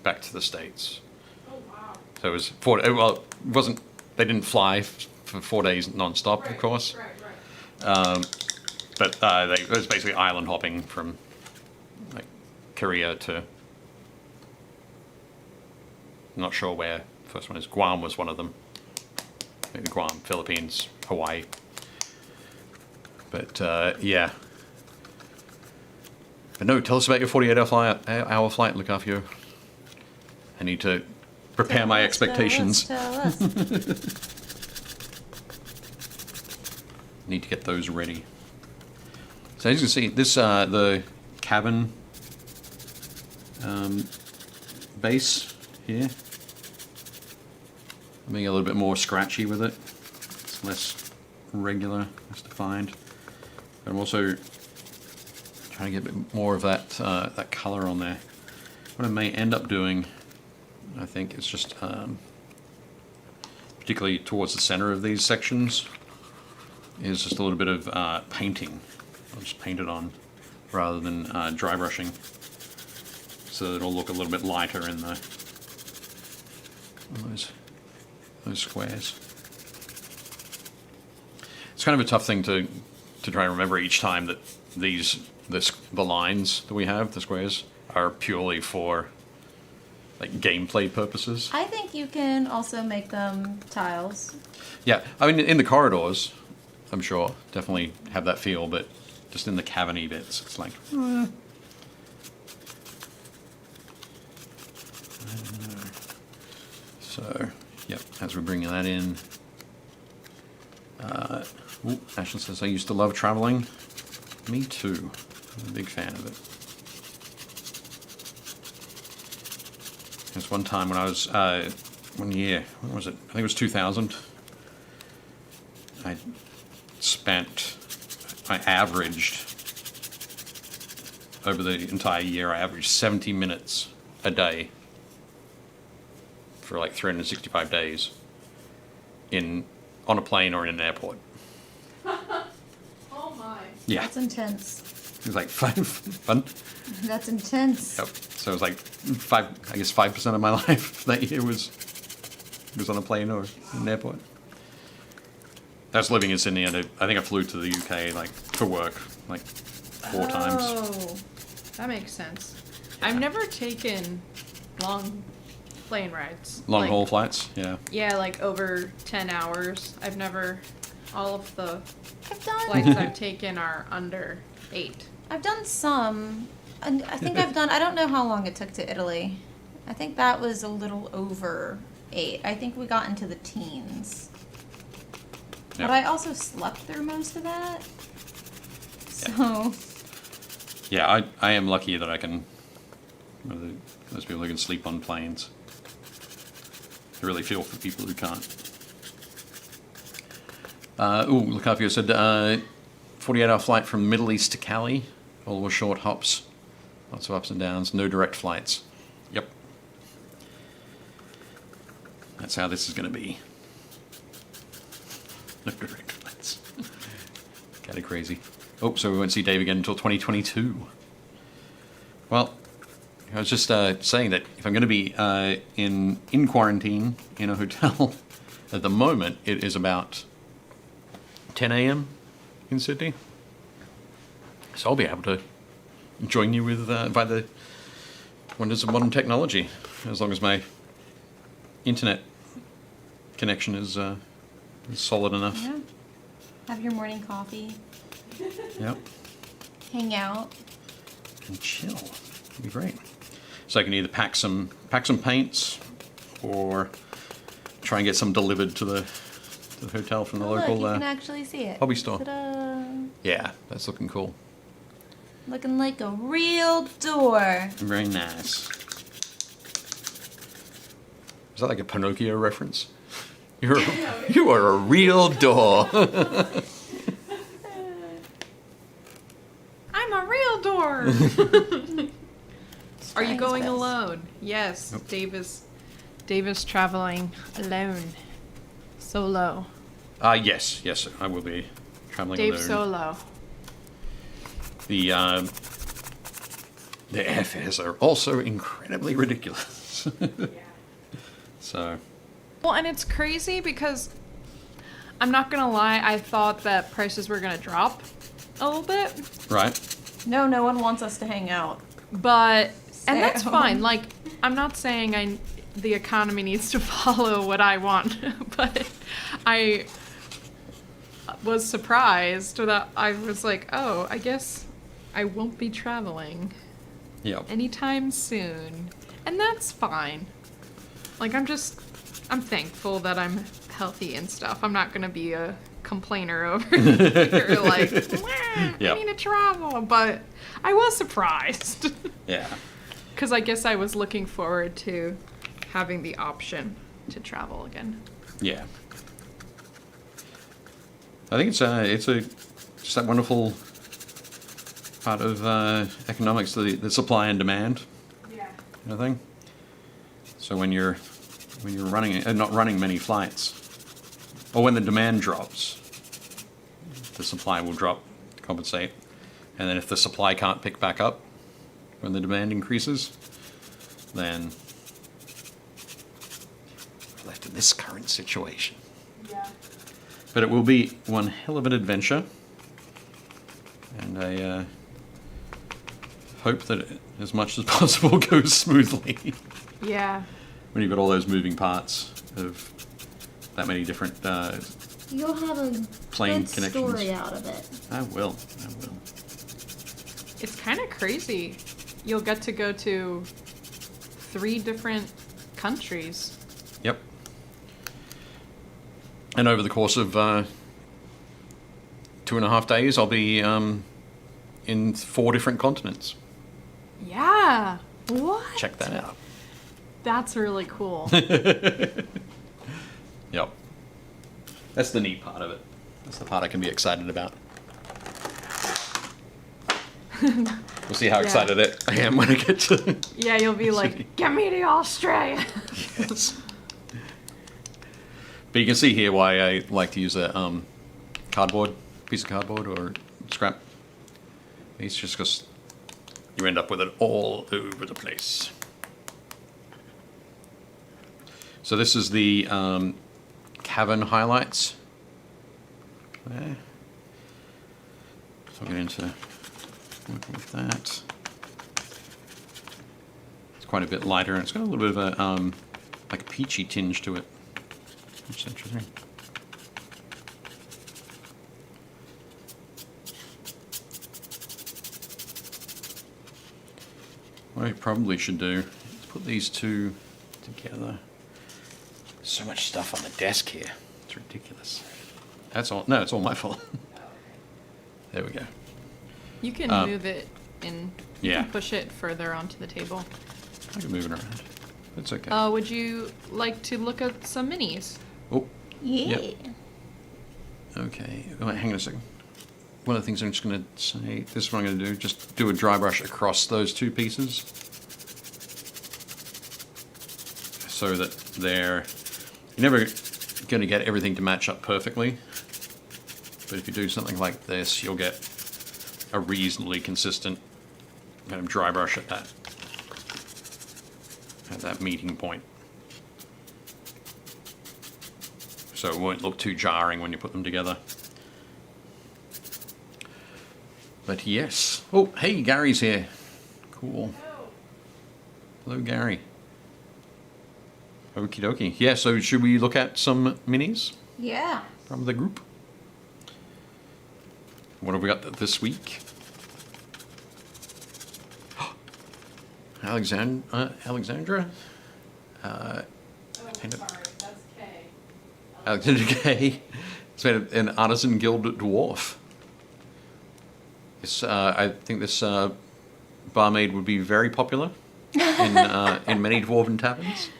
B: back to the States.
C: Oh, wow.
B: So it was 4 days. Well, it wasn't. They didn't fly for 4 days non-stop, of course.
C: Right.
B: But it was basically island hopping from like Korea to, I'm not sure where the first one is. Guam was one of them. Maybe Guam, Philippines, Hawaii. But yeah. But no, tell us about your 48-hour flight, Lucafio. I need to prepare my expectations.
A: Tell us.
B: Need to get those ready. So as you can see, this the Cavern base here. I'm being a little bit more scratchy with it. It's less regular, less defined. But I'm also trying to get a bit more of that that color on there. What I may end up doing, I think, is just particularly towards the center of these sections, is just a little bit of painting. I'll just paint it on rather than dry brushing, so that it'll look a little bit lighter in the those squares. It's kind of a tough thing to try and remember each time that the lines that we have, the squares, are purely for like gameplay purposes.
A: I think you can also make them tiles.
B: Yeah, I mean in the corridors, I'm sure definitely have that feel, but just in the cavern-y bits, it's like. I don't know. So, yep, as we're bringing that in. Ashley says, I used to love traveling. Me too. I'm a big fan of it. There's one time when I was, one year, when was it? I think it was 2000. I averaged, over the entire year, I averaged 70 minutes a day for like 365 days on a plane or in an airport.
C: Oh my.
B: Yeah.
A: That's intense.
B: It was like fun.
A: That's intense.
B: Yep. So it was like 5% of my life that year was on a plane or in an airport. That's living in Sydney, and I think I flew to the UK like for work, like 4 times.
D: Oh, that makes sense. I've never taken long plane rides.
B: Long
D: Like,
B: haul flights, yeah.
D: Yeah, like over 10 hours. I've never. All of the
A: I've done.
D: flights I've taken are under 8.
A: I've done some. And I think I've done. I don't know how long it took to Italy. I think that was a little over 8. I think we got into the teens.
B: Yep.
A: But I also slept through most of that. So.
B: Yeah, I am lucky that I can. Those people who can sleep on planes. I really feel for people who can't. Lucafio said 48-hour flight from Middle East to Cali. All were short hops. Lots of ups and downs. No direct flights. Yep. That's how this is going to be. No direct flights. Kind of crazy. Oh, so we won't see Dave again until 2022. Well, I was just saying that if I'm going to be in quarantine in a hotel, at the moment it is about 10 a.m. in Sydney. So I'll be able to join you with by the wonders of modern technology, as long as my internet connection is solid enough.
A: Yeah. Have your morning coffee.
B: Yep.
A: Hang out.
B: And chill. It'd be great. So I can either pack some paints, or try and get some delivered to the hotel from the local
A: Look, you can actually see it.
B: hobby store.
A: Ta-da.
B: Yeah, that's looking cool.
A: Looking like a real door.
B: Very nice. Is that like a Pinocchio reference? You are a real door.
D: I'm a real door! Are you
A: Thanks,
D: going
A: Bess.
D: alone? Yes,
B: Nope.
D: Dave is traveling alone. Solo.
B: Yes, I will be traveling
D: Dave
B: alone.
D: solo.
B: The airfares are also incredibly ridiculous. So,
D: Well, and it's crazy because I'm not gonna lie, I thought that prices were gonna drop a little bit,
B: right?
A: No, no one wants us to hang out.
D: but and
A: Stay
D: that's
A: at
D: fine.
A: home.
D: Like, I'm not saying the economy needs to follow what I want, but I was surprised that I was like, oh, I guess I won't be traveling
B: Yep.
D: anytime soon, and that's fine. Like, I'm thankful that I'm healthy and stuff. I'm not gonna be a complainer over here, like, I
B: Yep.
D: need to travel, but I was surprised.
B: Yeah.
D: Because I guess I was looking forward to having the option to travel again.
B: Yeah. I think it's just that wonderful part of economics, the supply and demand
C: Yeah.
B: kind of thing. So when you're running not running many flights, or when the demand drops, the supply will drop to compensate. And then if the supply can't pick back up when the demand increases, then we're left in this current situation.
C: Yeah.
B: But it will be one hell of an adventure, and I hope that it, as much as possible, goes smoothly.
D: Yeah.
B: When you've got all those moving parts of that many different
A: You'll have a
B: plane
A: good
B: connections.
A: story out of it.
B: I will.
D: It's kind of crazy. You'll get to go to 3 different countries.
B: Yep. And over the course of 2.5 days, I'll be in 4 different continents.
D: Yeah. What?
B: Check that out.
D: That's really cool.
B: Yep. That's the neat part of it. That's the part I can be excited about. We'll see how
D: Yeah.
B: excited I am when I get to.
D: Yeah, you'll be
B: City.
D: like, get me to Australia.
B: Yes. But you can see here why I like to use a piece of cardboard or scrap. It's just because you end up with it all over the place. So this is the Cavern highlights. There. So I'll get into working with that. It's quite a bit lighter, and it's got a little bit of a like a peachy tinge to it. That's interesting. What I probably should do is put these two together. So much stuff on the desk here. It's ridiculous. That's all. No, it's all my fault. There we go.
D: You can move it and
B: Yeah.
D: push it further onto the table.
B: I can move it around. It's okay.
D: Would you like to look at some minis?
B: Oh,
A: Yeah.
B: Yep. okay. Oh, hang on a second. One of the things I'm just going to say, this is what I'm going to do, just do a dry brush across those two pieces. So that you're never going to get everything to match up perfectly. But if you do something like this, you'll get a reasonably consistent kind of dry brush at that meeting point. So it won't look too jarring when you put them together. But yes. Oh, hey, Gary's here. Cool. Hello, Gary. Okie dokie. Yeah, so should we look at some minis
A: Yeah.
B: from the group? What have we got this week? Alexandra?
C: Sorry, that's K.
B: Alexandra K. It's made an artisan guild dwarf. I think this barmaid would be very popular in many dwarven taverns.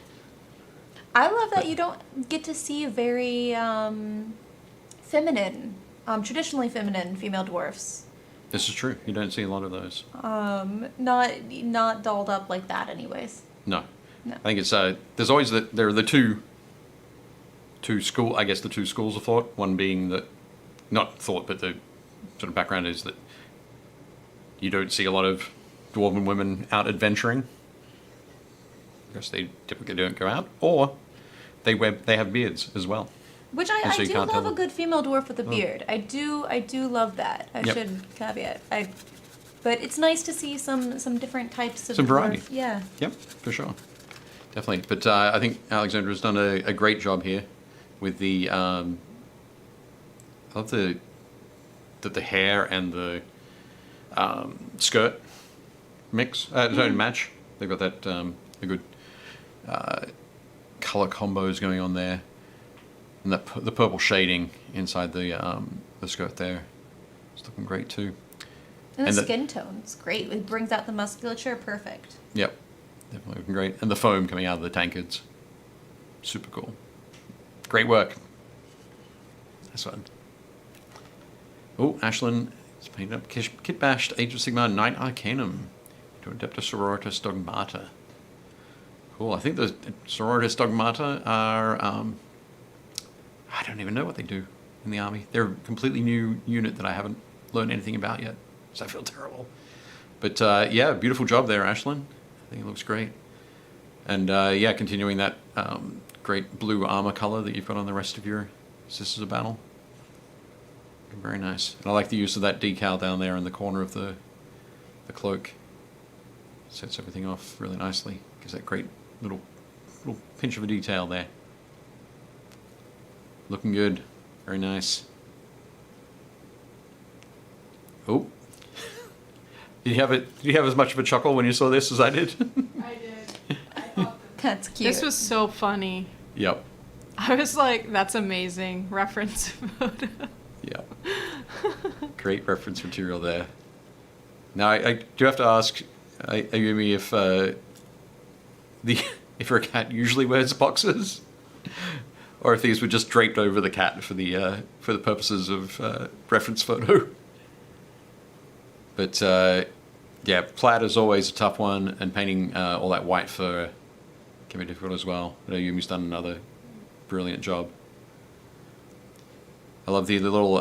A: I love that you don't get to see very feminine, traditionally feminine female dwarfs.
B: This is true. You don't see a lot of those.
A: Not dolled up like that, anyways.
B: No.
A: No.
B: I think it's there's always there are the two schools of thought. One being that, not thought, but the sort of background is that you don't see a lot of dwarven women out adventuring because they typically don't go out, or they have beards as well.
A: Which
B: And
A: I
B: so you
A: do
B: can't
A: love
B: tell
A: a good female dwarf with a beard. I do love that. I
B: Yep.
A: should caveat. But it's nice to see some different types of
B: Some variety.
A: dwarf. Yeah.
B: Yep, for sure. Definitely. But I think Alexandra has done a great job here with the I love the hair and the skirt mix, match. They've got that a good color combos going on there, and the purple shading inside the skirt there. It's looking great too.
A: And
B: And
A: the
B: the-
A: skin tone's great. It brings out the musculature perfect.
B: Yep, definitely looking great. And the foam coming out of the tankards, super cool. Great work. That's fun. Oh, Ashlyn is painted up. Kit bashed Age of Sigmar Knight Arcanum to Adeptus Sororitas Dogmata. Cool. I think the Sororitas Dogmata are, I don't even know what they do in the army. They're a completely new unit that I haven't learned anything about yet, so I feel terrible. But yeah, beautiful job there, Ashlyn. I think it looks great. And yeah, continuing that great blue armor color that you've got on the rest of your Sisters of Battle. Very nice. And I like the use of that decal down there in the corner of the cloak. Sets everything off really nicely. Gives that great little pinch of a detail there. Looking good. Very nice. Oh. Did you have as much of a chuckle when you saw this as I did?
C: I did. I thought
A: That's cute.
D: This was so funny.
B: Yep.
D: I was like, that's amazing. Reference photo.
B: Yep. Great reference material there. Now I do have to ask Ayumi if her cat usually wears boxers, or if these were just draped over the cat for the purposes of reference photo. But yeah, plaid is always a tough one, and painting all that white fur can be difficult as well. But Ayumi's done another brilliant job. I love the little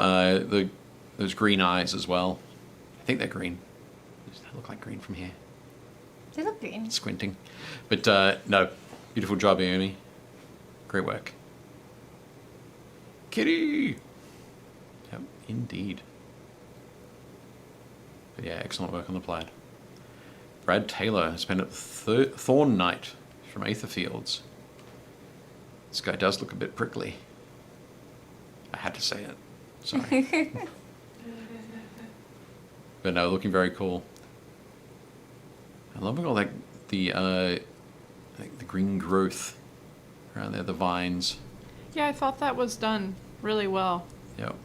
B: those green eyes as well. I think they're green. They look like green from here.
A: They look green.
B: Squinting, but no, beautiful job, Ayumi. Great work. Kitty. Yep, indeed. But yeah, excellent work on the plaid. Brad Taylor has been at Thorn Knight from Aether Fields. This guy does look a bit prickly. I had to say it. Sorry. But no, looking very cool. I love all like the green growth around there, the vines.
D: Yeah, I thought that was done really well.
B: Yep.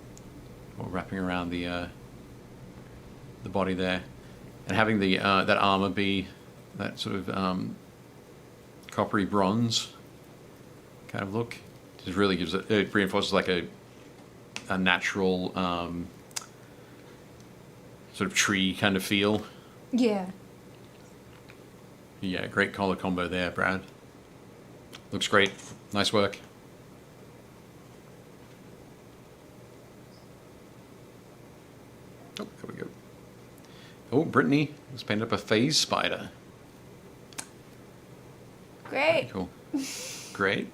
B: All wrapping around the body there, and having the that armor be that sort of coppery bronze kind of look. Just really gives it reinforces like a natural sort of tree kind of feel.
A: Yeah.
B: Yeah, great color combo there, Brad. Looks great. Nice work. Oh, there we go. Oh, Brittany has painted up a phase spider.
A: Great.
B: Cool. Great.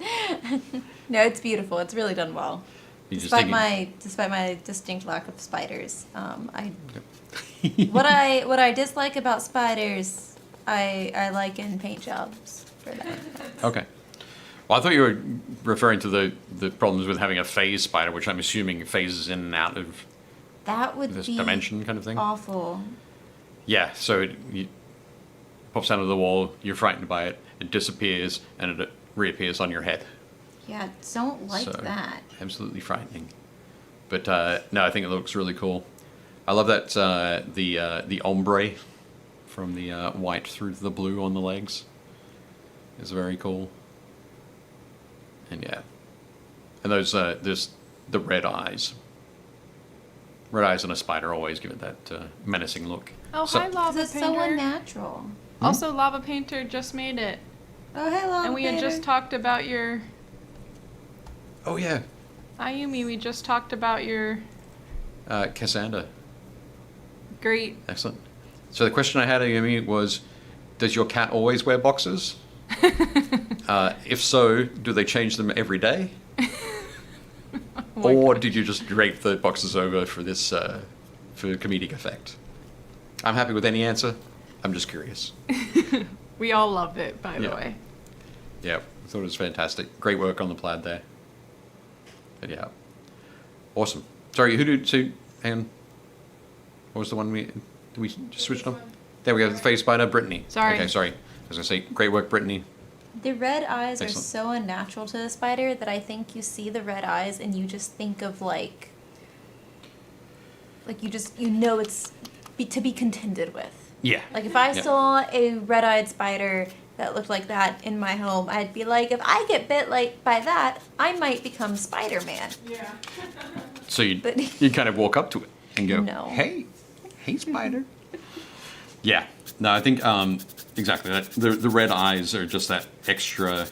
A: No, it's beautiful. It's really done well.
B: You just
A: Despite
B: thinking-
A: my distinct lack of spiders, what I dislike about spiders, I like in paint jobs for that.
B: Okay. Well, I thought you were referring to the problems with having a phase spider, which I'm assuming phases in and out of
A: That would
B: this
A: be
B: dimension kind of thing.
A: awful.
B: Yeah, so it pops out of the wall, you're frightened by it, it disappears, and it reappears on your head.
A: Yeah, don't like
B: So,
A: that.
B: Absolutely frightening. But no, I think it looks really cool. I love that the ombre from the white through to the blue on the legs is very cool. And yeah, and those there's the red eyes. Red eyes on a spider always give it that menacing look.
D: Oh,
B: So-
D: hi, Lava
A: Because it's
D: Painter.
A: so unnatural.
D: Also, Lava Painter just made it.
A: Oh, hey, Lava
D: And we had just
A: Painter.
D: talked about your...
B: Oh yeah,
D: Ayumi, we just talked about your
B: Cassandra.
D: great...
B: Excellent. So the question I had, Ayumi, was, does your cat always wear boxers? If so, do they change them every day?
D: Oh my
B: Or
D: gosh.
B: did you just drape the boxes over for this for comedic effect? I'm happy with any answer. I'm just curious.
D: We all love it, by the
B: Yeah.
D: way.
B: Yeah, I thought it was fantastic. Great work on the plaid there. But yeah, awesome. Sorry, who did so? And what was the one did we just switch on? There we go. The face spider, Brittany.
D: Sorry.
B: Okay, sorry. I was gonna say, great work, Brittany.
A: The red eyes are
B: Excellent.
A: so unnatural to the spider that I think you see the red eyes and you just think of like you know it's to be contended with.
B: Yeah.
A: Like if I
B: Yeah.
A: saw a red-eyed spider that looked like that in my home, I'd be like, if I get bit like by that, I might become Spider-Man.
C: Yeah.
B: So you
A: But-
B: you kind of walk up to it and go,
A: No.
B: hey spider. Yeah. No, I think exactly that. The red eyes are just that extra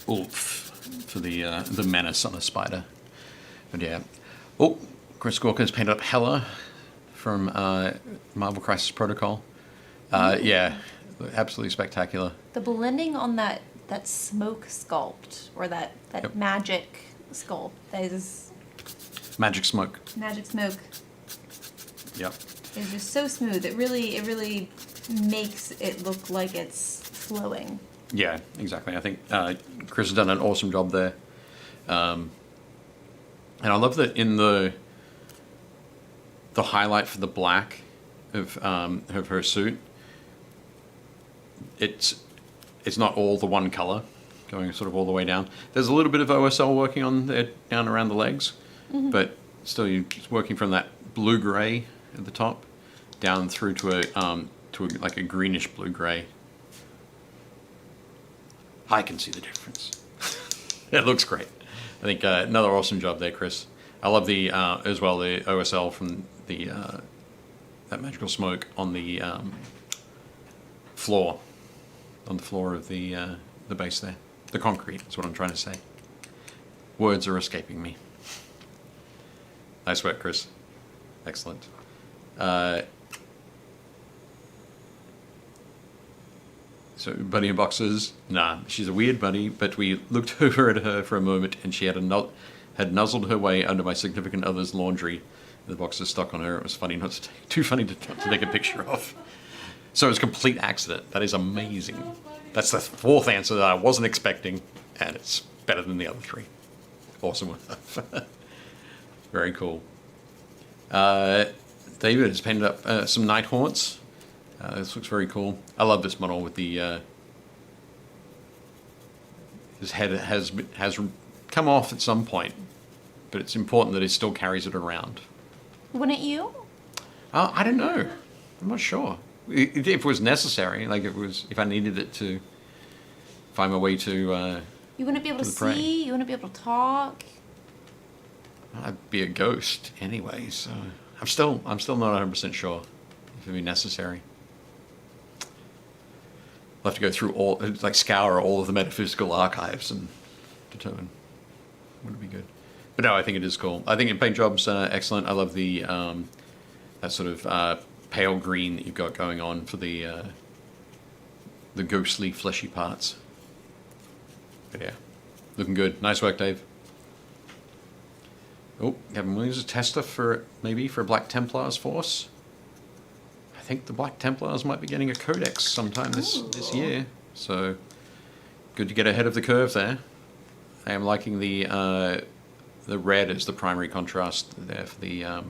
B: oomph for the menace on a spider. But yeah. Oh, Chris Gawkins painted up Hela from Marvel Crisis Protocol. Yeah, absolutely spectacular.
A: The blending on that smoke sculpt or that
B: Yep.
A: magic sculpt, that is
B: Magic smoke.
A: magic smoke,
B: Yep.
A: is just so smooth. It really makes it look like it's flowing.
B: Yeah, exactly. I think Chris has done an awesome job there. And I love that in the highlight for the black of her suit, it's not all the one color going sort of all the way down. There's a little bit of OSL working on there down around the legs, but still you're working from that blue gray at the top down through to like a greenish blue gray. I can see the difference. It looks great. I think another awesome job there, Chris. I love the as well the OSL from the that magical smoke on the floor of the base there. The concrete is what I'm trying to say. Words are escaping me. Nice work, Chris. Excellent. So, Buddy in boxes? Nah, she's a weird bunny, but we looked over at her for a moment and she had nuzzled her way under my significant other's laundry. The boxes stuck on her. It was funny too funny to take a picture of. So it's a complete accident. That is amazing. That's the fourth answer that I wasn't expecting, and it's better than the other three. Awesome work. Very cool. David has painted up some night haunts. This looks very cool. I love this model with the his head has come off at some point, but it's important that he still carries it around.
A: Wouldn't you?
B: I don't know. I'm not sure. If it was necessary, like if I needed it to find my way to.
A: You wouldn't be able to
B: the prey.
A: see. You wouldn't be able to talk.
B: I'd be a ghost anyway, so I'm still not 100% sure if it'd be necessary. I'll have to go through scour all of the metaphysical archives and determine would it be good. But no, I think it is cool. I think the paint job's excellent. I love the that sort of pale green that you've got going on for the ghostly, fleshy parts. But yeah, looking good. Nice work, Dave. Oh, Gavin Williams, a tester for Black Templars force. I think the Black Templars might be getting a codex sometime this year, so good to get ahead of the curve there. I am liking the red as the primary contrast there for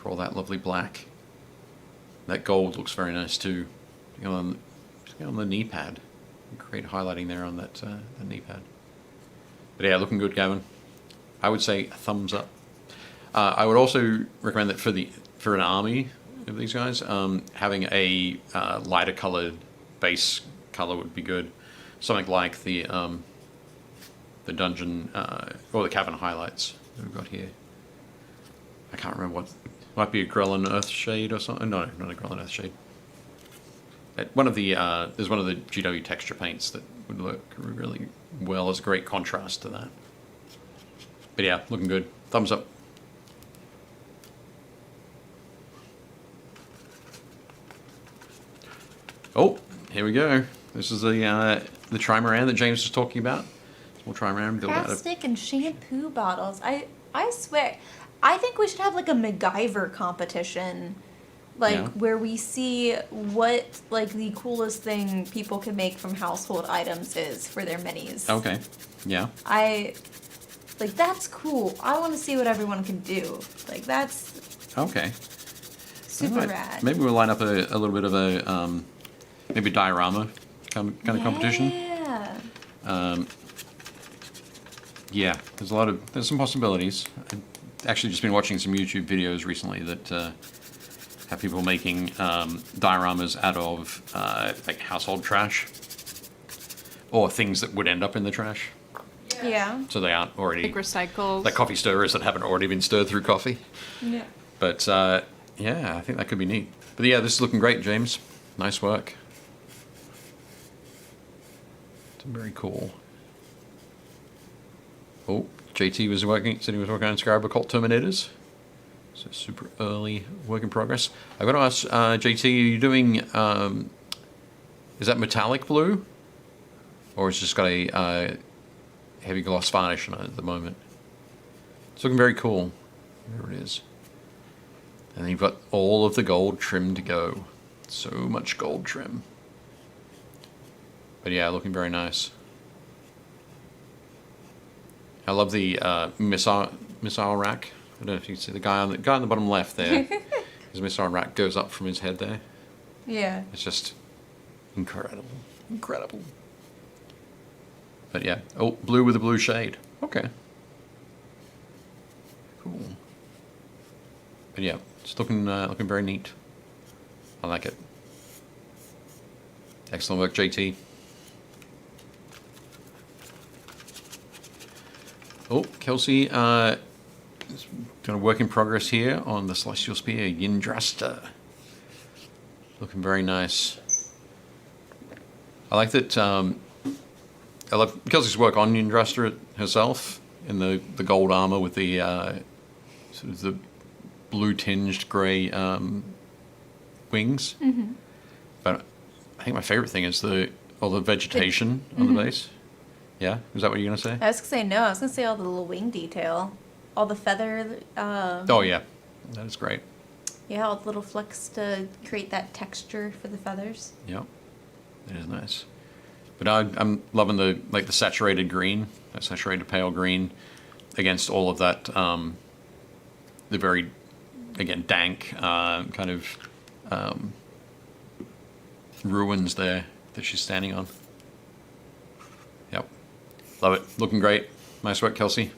B: all that lovely black. That gold looks very nice too. On the knee pad, great highlighting there on that the knee pad. But yeah, looking good, Gavin. I would say a thumbs up. I would also recommend that for an army of these guys, having a lighter colored base color would be good. Something like the dungeon or the cavern highlights that we've got here. I can't remember what. Might be a Grelin Earthshade or something. No, not a Grelin Earthshade. There's one of the GW texture paints that would look really well as a great contrast to that. But yeah, looking good. Thumbs up. Oh, here we go. This is the trimaran that James was talking about. Small trimaran built out of
A: Plastic and shampoo bottles. I swear, I think we should have like a MacGyver competition, where we see what the coolest thing people can make from household items is for their minis.
B: Okay. Yeah.
A: That's cool. I want to see what everyone can do. That's
B: okay.
A: Super rad.
B: Maybe we'll line up a little bit of a maybe diorama kind of competition.
A: Yeah.
B: Yeah. There's some possibilities. I've actually just been watching some YouTube videos recently that have people making dioramas out of household trash or things that would end up in the trash.
A: Yeah.
B: So they aren't already
D: recycles.
B: Like coffee stirrers that haven't already been stirred through coffee.
A: Yeah.
B: But yeah, I think that could be neat. But yeah, this is looking great, James. Nice work. It's very cool. Oh, JT said he was working on Scarab Occult Terminators. So super early work in progress. I've got to ask, JT, are you doing, is that metallic blue? Or it's just got a heavy gloss varnish on it at the moment? It's looking very cool. There it is. And then you've got all of the gold trim to go. So much gold trim. But yeah, looking very nice. I love the missile rack. I don't know if you can see the guy on the bottom left there. His missile rack goes up from his head there.
A: Yeah.
B: It's just incredible. Incredible. But yeah. Oh, blue with a blue shade. Okay. Cool. But yeah, it's looking very neat. I like it. Excellent work, JT. Oh, Kelsey, is doing a work in progress here on the Celestial Spear, Yindrasta. Looking very nice. I like that. I love Kelsey's work on Yindrasta herself in the gold armor with the sort of the blue tinged grey wings. Mm-hmm. But I think my favorite thing is all the vegetation on the base. Yeah, is that what you're gonna say?
A: I was gonna say no. I was gonna say all the little wing detail, all the feather.
B: Oh yeah, that is great.
A: Yeah, all the little flecks to create that texture for the feathers.
B: Yep, it is nice. But I'm loving the saturated green, that saturated pale green, against all of that the very, again, dank kind of ruins there that she's standing on. Yep, love it. Looking great. Nice work, Kelsey.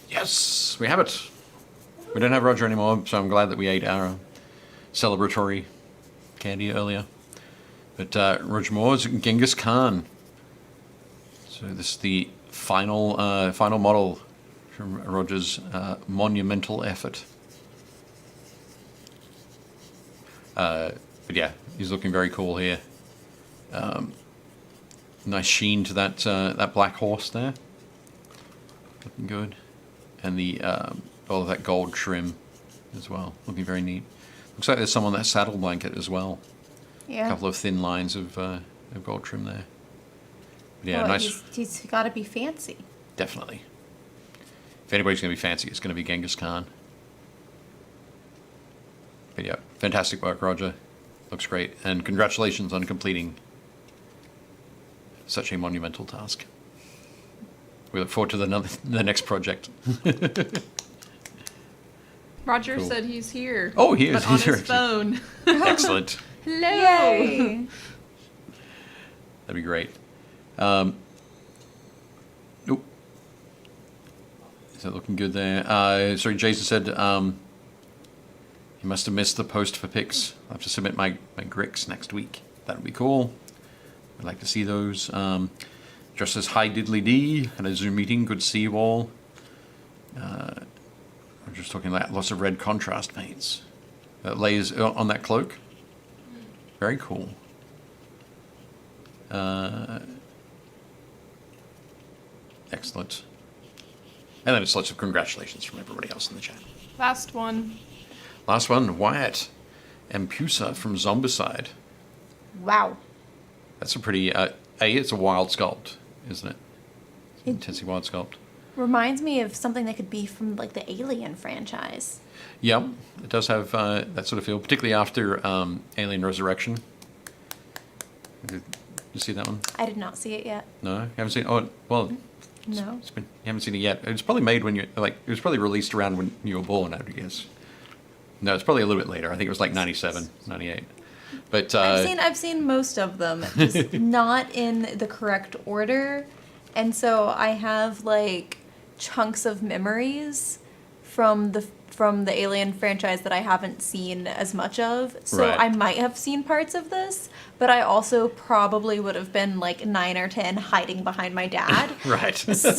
B: Yes, we have it. We don't have Roger anymore, so I'm glad that we ate our celebratory candy earlier. But Roger Moore's Genghis Khan. So this is the final model from Roger's monumental effort. But yeah, he's looking very cool here. Nice sheen to that black horse there. Looking good. And the all of that gold trim as well. Looking very neat. Looks like there's some on that saddle blanket as well.
A: Yeah.
B: A couple of thin lines of gold trim there. But yeah,
A: well,
B: nice.
A: He's got to be fancy.
B: Definitely. If anybody's going to be fancy, it's going to be Genghis Khan. But yeah, fantastic work, Roger. Looks great. And congratulations on completing such a monumental task. We look forward to the next project.
D: Roger
B: Cool.
D: said he's here.
B: Oh, he is.
D: But on
B: He's here,
D: his phone.
B: Excellent.
D: Hello.
A: Yay!
B: That'd be great. Nope. Is that looking good there? Sorry, Jason said he must have missed the post for pics. I'll have to submit my Grix next week. That would be cool. I'd like to see those. Just as hi diddly dee, had a Zoom meeting, good to see you all. We're just talking about lots of red contrast paints. That lays on that cloak. Very cool. Excellent. And then it's lots of congratulations from everybody else in the chat.
D: Last one.
B: Last one, Wyatt and Pusa from Zombicide.
A: Wow.
B: That's a pretty, it's a wild sculpt, isn't it? It's an intensely wild sculpt.
A: Reminds me of something that could be from like the Alien franchise.
B: Yeah, it does have that sort of feel, particularly after Alien Resurrection. Did you see that one?
A: I did not see it yet.
B: No, you haven't seen. Oh, well,
A: No.
B: you haven't seen it yet. It was probably made when you it was probably released around when you were born, I would guess. No, it's probably a little bit later. I think it was like 97, 98. But
A: I've seen most of them, just not in the correct order, and so I have like chunks of memories from the Alien franchise that I haven't seen as much of. So
B: Right.
A: I might have seen parts of this, but I also probably would have been like 9 or 10 hiding behind my dad.
B: right.
A: So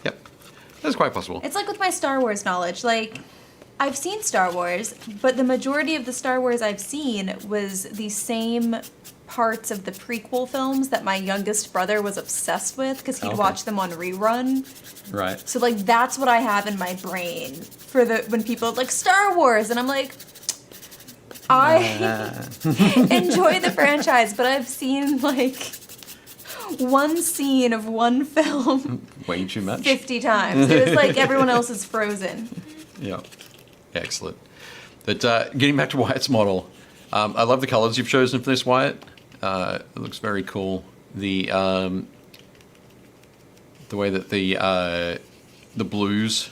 B: Yep, that's quite possible.
A: it's like with my Star Wars knowledge. Like, I've seen Star Wars, but the majority of the Star Wars I've seen was the same parts of the prequel films that my youngest brother was obsessed with because he'd
B: Okay.
A: watch them on rerun.
B: Right.
A: So like that's what I have in my brain for when people are like Star Wars, and I'm like, I enjoy the franchise, but I've seen like one scene of one film
B: Way too much.
A: 50 times. It was like everyone else is Frozen.
B: Yeah. Excellent. But getting back to Wyatt's model, I love the colors you've chosen for this, Wyatt. It looks very cool. The way that the blues,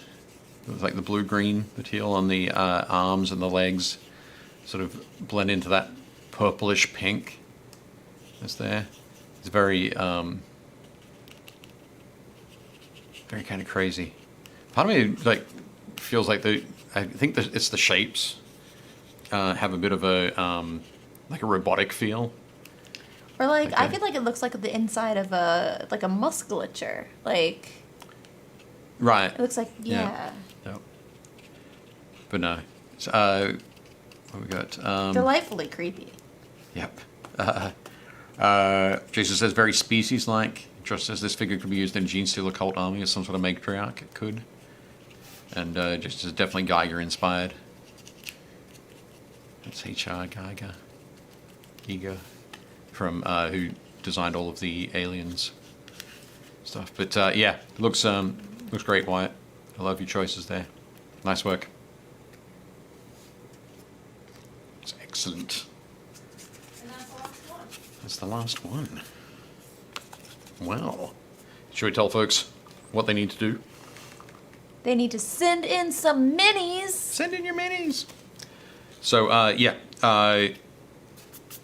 B: like the blue green, the teal on the arms and the legs, sort of blend into that purplish pink that's there. It's very very kind of crazy. Part of me like feels like I think that it's the shapes have a bit of a like a robotic feel.
A: Or like I
B: Okay.
A: feel like it looks like the inside of a musculature. Like
B: Right.
A: it looks like yeah.
B: Yep. But no. It's, what we got?
A: Delightfully creepy.
B: Yep. Jason says very species-like. Josh says this figure could be used in Gene Stealer cult army as some sort of matriarch. It could. And Jason says definitely Geiger-inspired. That's H.R. Giger from who designed all of the aliens. stuff. But yeah, looks great, Wyatt. I love your choices there. Nice work. It's excellent.
C: And that's the last one.
B: That's the last one. Well, should we tell folks what they need to do?
A: They need to send in some minis.
B: Send in your minis. So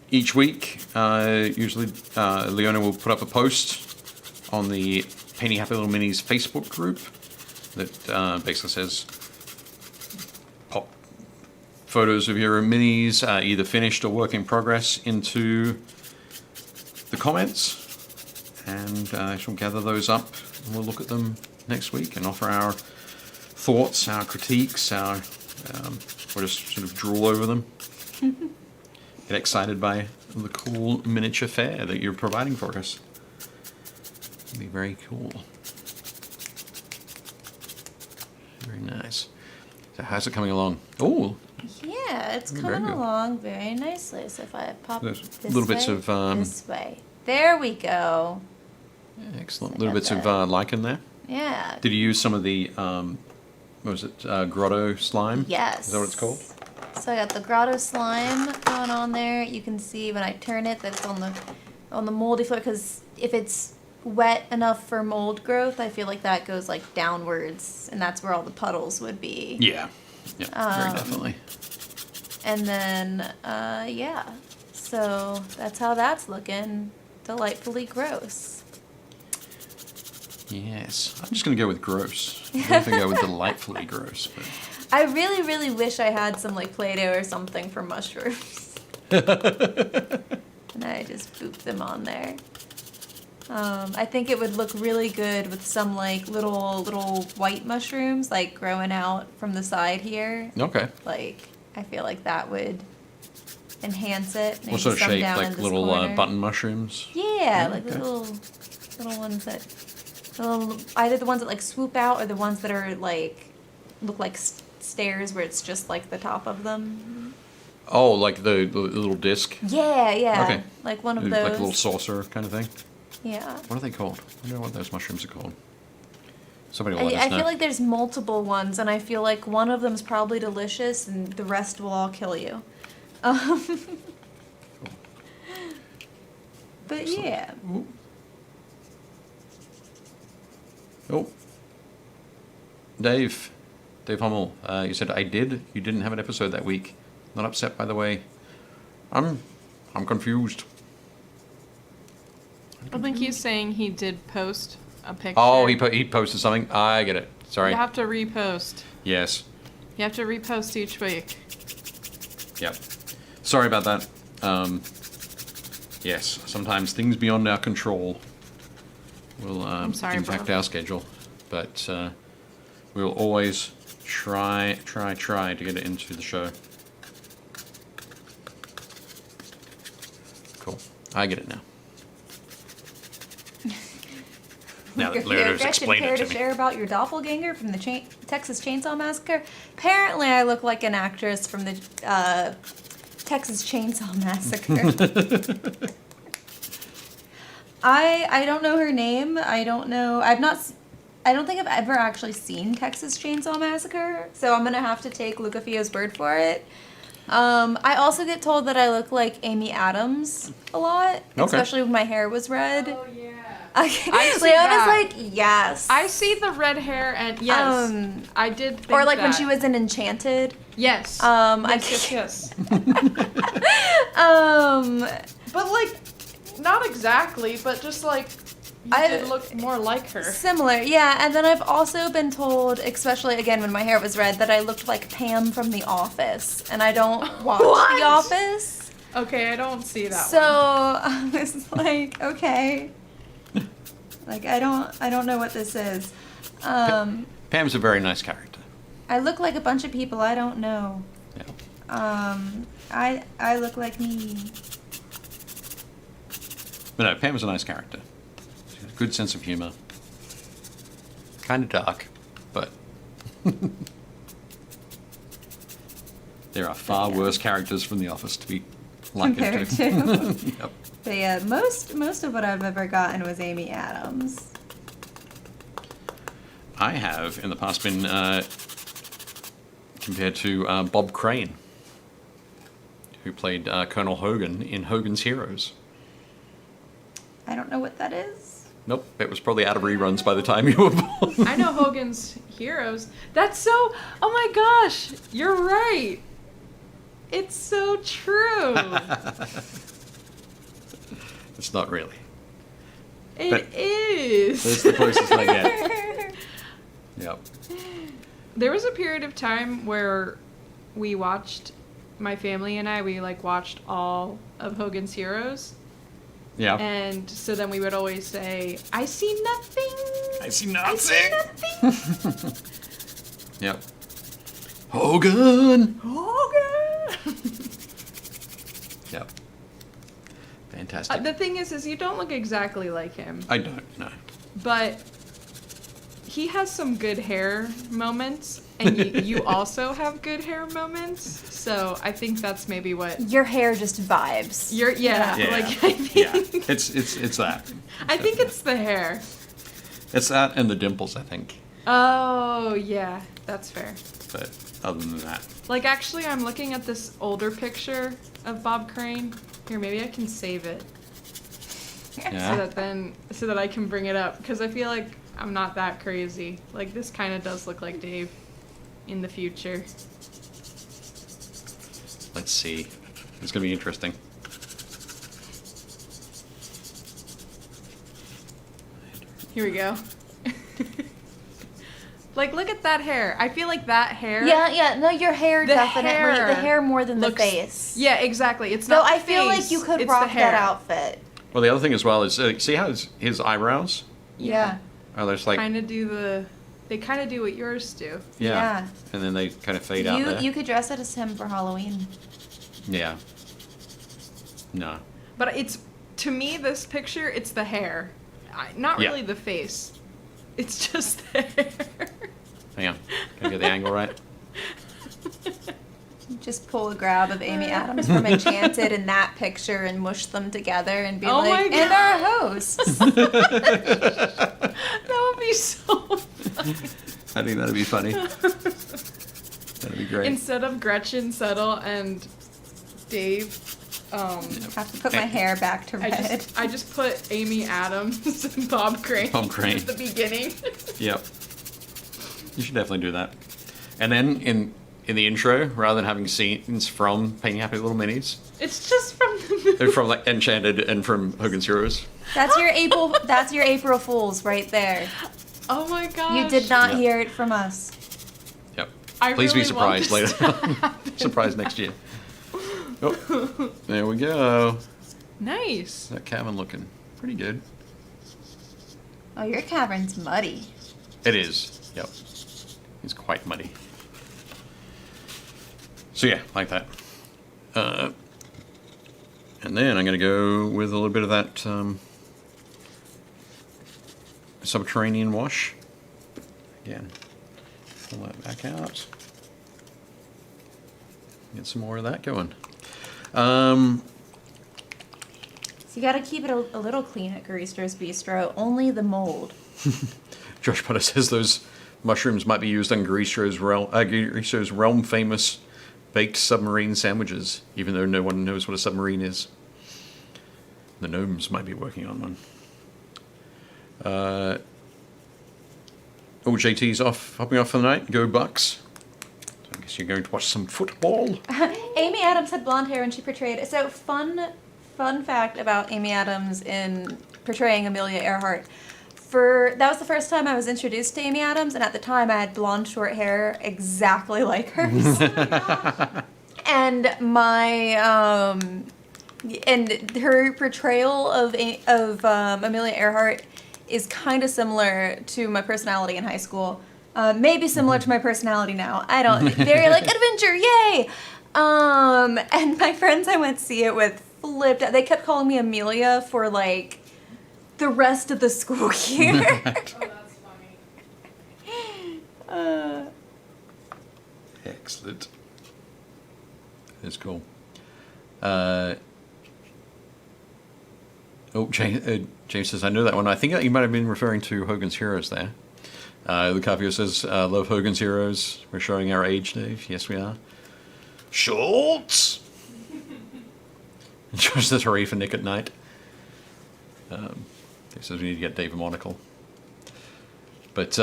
B: each week, usually Leona will put up a post on the Painting Happy Little Minis Facebook group that basically says pop photos of your minis, either finished or work in progress, into the comments, and she'll gather those up and we'll look at them next week and offer our thoughts, our critiques, we'll just sort of drool over them. Get excited by the cool miniature fair that you're providing for us. It'll be very cool. Very nice. So how's it coming along? Oh,
A: Yeah, it's
B: Very
A: coming
B: good.
A: along very nicely. So if I pop
B: There's
A: this
B: little bits
A: way,
B: of,
A: this way. There we go.
B: excellent.
A: I
B: Little
A: got
B: bits of
A: that.
B: lichen there.
A: Yeah.
B: Did you use some of the, what was it, Grotto Slime?
A: Yes.
B: Is that what it's called?
A: So I got the Grotto Slime going on there. You can see when I turn it that it's on the moldy floor, because if it's wet enough for mold growth, I feel like that goes like downwards, and that's where all the puddles would be.
B: Yeah. Yeah, very definitely.
A: And then, yeah. So that's how that's looking. Delightfully gross.
B: Yes. I'm just going to go with gross. I'm going to go with delightfully gross. But...
A: I really, really wish I had some like Play-Doh or something for mushrooms. And I just booped them on there. I think it would look really good with some like little white mushrooms like growing out from the side here.
B: Okay.
A: Like I feel like that would enhance it. Maybe
B: What sort of
A: some
B: shape?
A: down in
B: Like
A: this
B: little
A: corner.
B: button mushrooms?
A: Yeah, like
B: okay.
A: little ones that either the ones that like swoop out or the ones that are like look like stairs where it's just like the top of them.
B: Oh, like the little disc?
A: Yeah, yeah.
B: Okay.
A: Like one of
B: Like
A: those.
B: a little saucer kind of thing?
A: Yeah.
B: What are they called? I don't know what those mushrooms are called. Somebody will let
A: I
B: us know.
A: feel like there's multiple ones, and I feel like one of them's probably delicious, and the rest will all kill you. But yeah.
B: Ooh. Oh. Dave Hummel, you said I did. You didn't have an episode that week. Not upset, by the way. I'm confused.
D: I think he's saying he did post a picture.
B: Oh, he posted something. I get it. Sorry.
D: You have to repost.
B: Yes.
D: You have to repost each week.
B: Yep. Sorry about that. Yes. Sometimes things beyond our control will
D: I'm sorry,
B: impact
D: bro.
B: our schedule, but we'll always try to get it into the show. Cool. I get it now. Now that Leona's explained
A: care
B: it to
A: to
B: me.
A: share about your doppelganger from the Texas Chainsaw Massacre? Apparently, I look like an actress from the Texas Chainsaw Massacre. I don't know her name. I don't think I've ever actually seen Texas Chainsaw Massacre, so I'm gonna have to take Luca Fio's word for it. I also get told that I look like Amy Adams a lot, especially when my hair was red.
C: Oh, yeah.
A: Okay.
D: I see
A: Leona's
D: that.
A: like, yes.
D: I see the red hair, and yes, I did think
A: or like when
D: that.
A: she was in Enchanted.
D: Yes.
A: Yes.
D: But like, not exactly, but just like, you did look more like her.
A: Similar, yeah. And then I've also been told, especially again when my hair was red, that I looked like Pam from The Office, and I don't watch
D: What?
A: The Office.
D: Okay, I don't see that
A: So
D: one.
A: I was like, okay. Like I don't know what this is.
B: Pam's a very nice character.
A: I look like a bunch of people I don't know.
B: Yeah.
A: I look like me.
B: But no, Pam's a nice character. She's got a good sense of humor. Kind of dark, but there are far worse characters from The Office to be like
A: Compared
B: it
A: to.
B: Yep.
A: But yeah, most of what I've ever gotten was Amy Adams.
B: I have in the past been compared to Bob Crane, who played Colonel Hogan in Hogan's Heroes.
A: I don't know what that is.
B: Nope, it was probably out of reruns by the time you were born.
D: I know Hogan's Heroes. That's so. Oh my gosh, you're right. It's so true.
B: It's not really.
D: It is.
B: That's the closest I get. Yep.
D: There was a period of time where we watched, my family and I, we like watched all of Hogan's Heroes.
B: Yeah.
D: And so then we would always say, I see nothing.
B: I see
D: I see nothing.
B: Yep. Hogan!
D: Hogan!
B: Yep. Fantastic.
D: The thing is you don't look exactly like him.
B: I don't, no.
D: But he has some good hair moments, and you also have good hair moments. So I think that's maybe what
A: Your hair just vibes.
D: you're. Yeah,
B: Yeah.
D: like I think.
B: Yeah. It's that.
D: I think it's the hair.
B: It's that and the dimples, I think.
D: Oh yeah, that's fair.
B: But other than that.
D: Like actually, I'm looking at this older picture of Bob Crane. Here, maybe I can save it
B: Yeah.
D: so that I can bring it up, because I feel like I'm not that crazy. Like this kind of does look like Dave in the future.
B: Let's see. It's going to be interesting.
D: Here we go. Like, look at that hair. I feel like that hair.
A: Yeah, no, your hair
D: The
A: definitely.
D: hair
A: the hair more than the
D: looks-
A: face.
D: Yeah, exactly. It's
A: Though
D: not.
A: I
D: the
A: feel
D: face,
A: like you could
D: it's
A: rock
D: the hair.
A: that outfit.
B: Well, the other thing as well is, see how his eyebrows
A: Yeah.
B: are just like,
D: Kind of do the. They kind of do what yours do.
B: yeah. And then they kind of fade out there.
A: You could dress it as him for Halloween.
B: Yeah. No.
D: But it's, to me, this picture, it's the hair. Not
B: Yeah.
D: really the face. It's just the hair.
B: Hang on. Can I get the angle right?
A: Just pull a grab of Amy Adams from Enchanted in that picture and mush them together and be
D: Oh
A: like,
D: my
A: and our hosts.
D: That would be so funny.
B: I think that'd be funny. That'd be great.
D: Instead of Gretchen, Settle, and Dave,
A: Have to put my hair back to red.
D: I just put Amy Adams and Bob Crane.
B: Bob Crane.
D: At the beginning.
B: Yep. You should definitely do that. And then in the intro, rather than having scenes from Painting Happy Little Minis,
D: It's just from the movie.
B: they're from like Enchanted and from Hogan's Heroes.
A: That's your April. That's your April Fools right there.
D: Oh my gosh.
A: You did not
B: Yeah.
A: hear it from us.
B: Yep.
D: I
B: Please
D: really
B: be
D: want
B: surprised
D: this
B: later.
D: to happen.
B: Surprise next year. Oh, there we go.
D: Nice.
B: That Cavern looking pretty good.
A: Oh, your cavern's muddy.
B: It is. Yep. It's quite muddy. So yeah, like that. And then I'm going to go with a little bit of that subterranean wash. Again, pull that back out. Get some more of that going.
A: So you got to keep it a little clean at Garister's Bistro. Only the mold.
B: Josh Potter says those mushrooms might be used on Garisto's realm famous baked submarine sandwiches, even though no one knows what a submarine is. The gnomes might be working on one. JT's hopping off for the night. Go Bucks. So I guess you're going to watch some football.
A: Amy Adams had blonde hair when she portrayed. So fun fact about Amy Adams in portraying Amelia Earhart. That was the first time I was introduced to Amy Adams, and at the time I had blonde short hair exactly like hers. And and her portrayal of Amelia Earhart is kind of similar to my personality in high school. Maybe similar to my personality now. I don't. Very like adventure, yay! And my friends I went to see it with flipped out. They kept calling me Amelia for like the rest of the school year.
C: Oh, that's funny.
B: Excellent. That's cool. James says, I know that one. I think you might have been referring to Hogan's Heroes there. Lucavio says, love Hogan's Heroes. We're showing our age, Dave. Yes, we are. Schultz! Josh says, hooray for Nick at Night. He says we need to get Dave a monocle. But,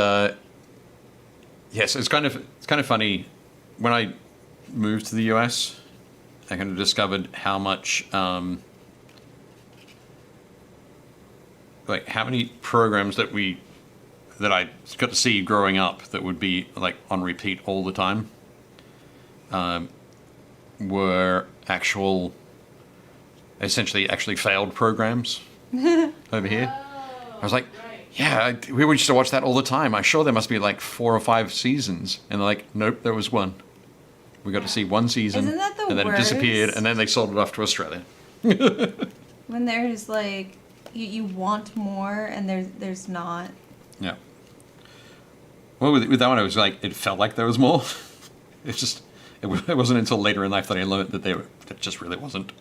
B: yes, it's kind of funny. When I moved to the US, I kind of discovered how much, like how many programs that I got to see growing up that would be like on repeat all the time, were essentially failed programs over here. I was like, yeah, we used to watch that all the time. I'm sure there must be like 4 or 5 seasons. And they're like, nope, there was one. We got to see one season.
A: Isn't that the
B: and then
A: worst?
B: it disappeared, and then they sold it off to Australia.
A: When there's like, you want more and there's not.
B: Yeah. Well, with that one, it was like, it felt like there was more. It wasn't until later in life that I learned that there just really wasn't.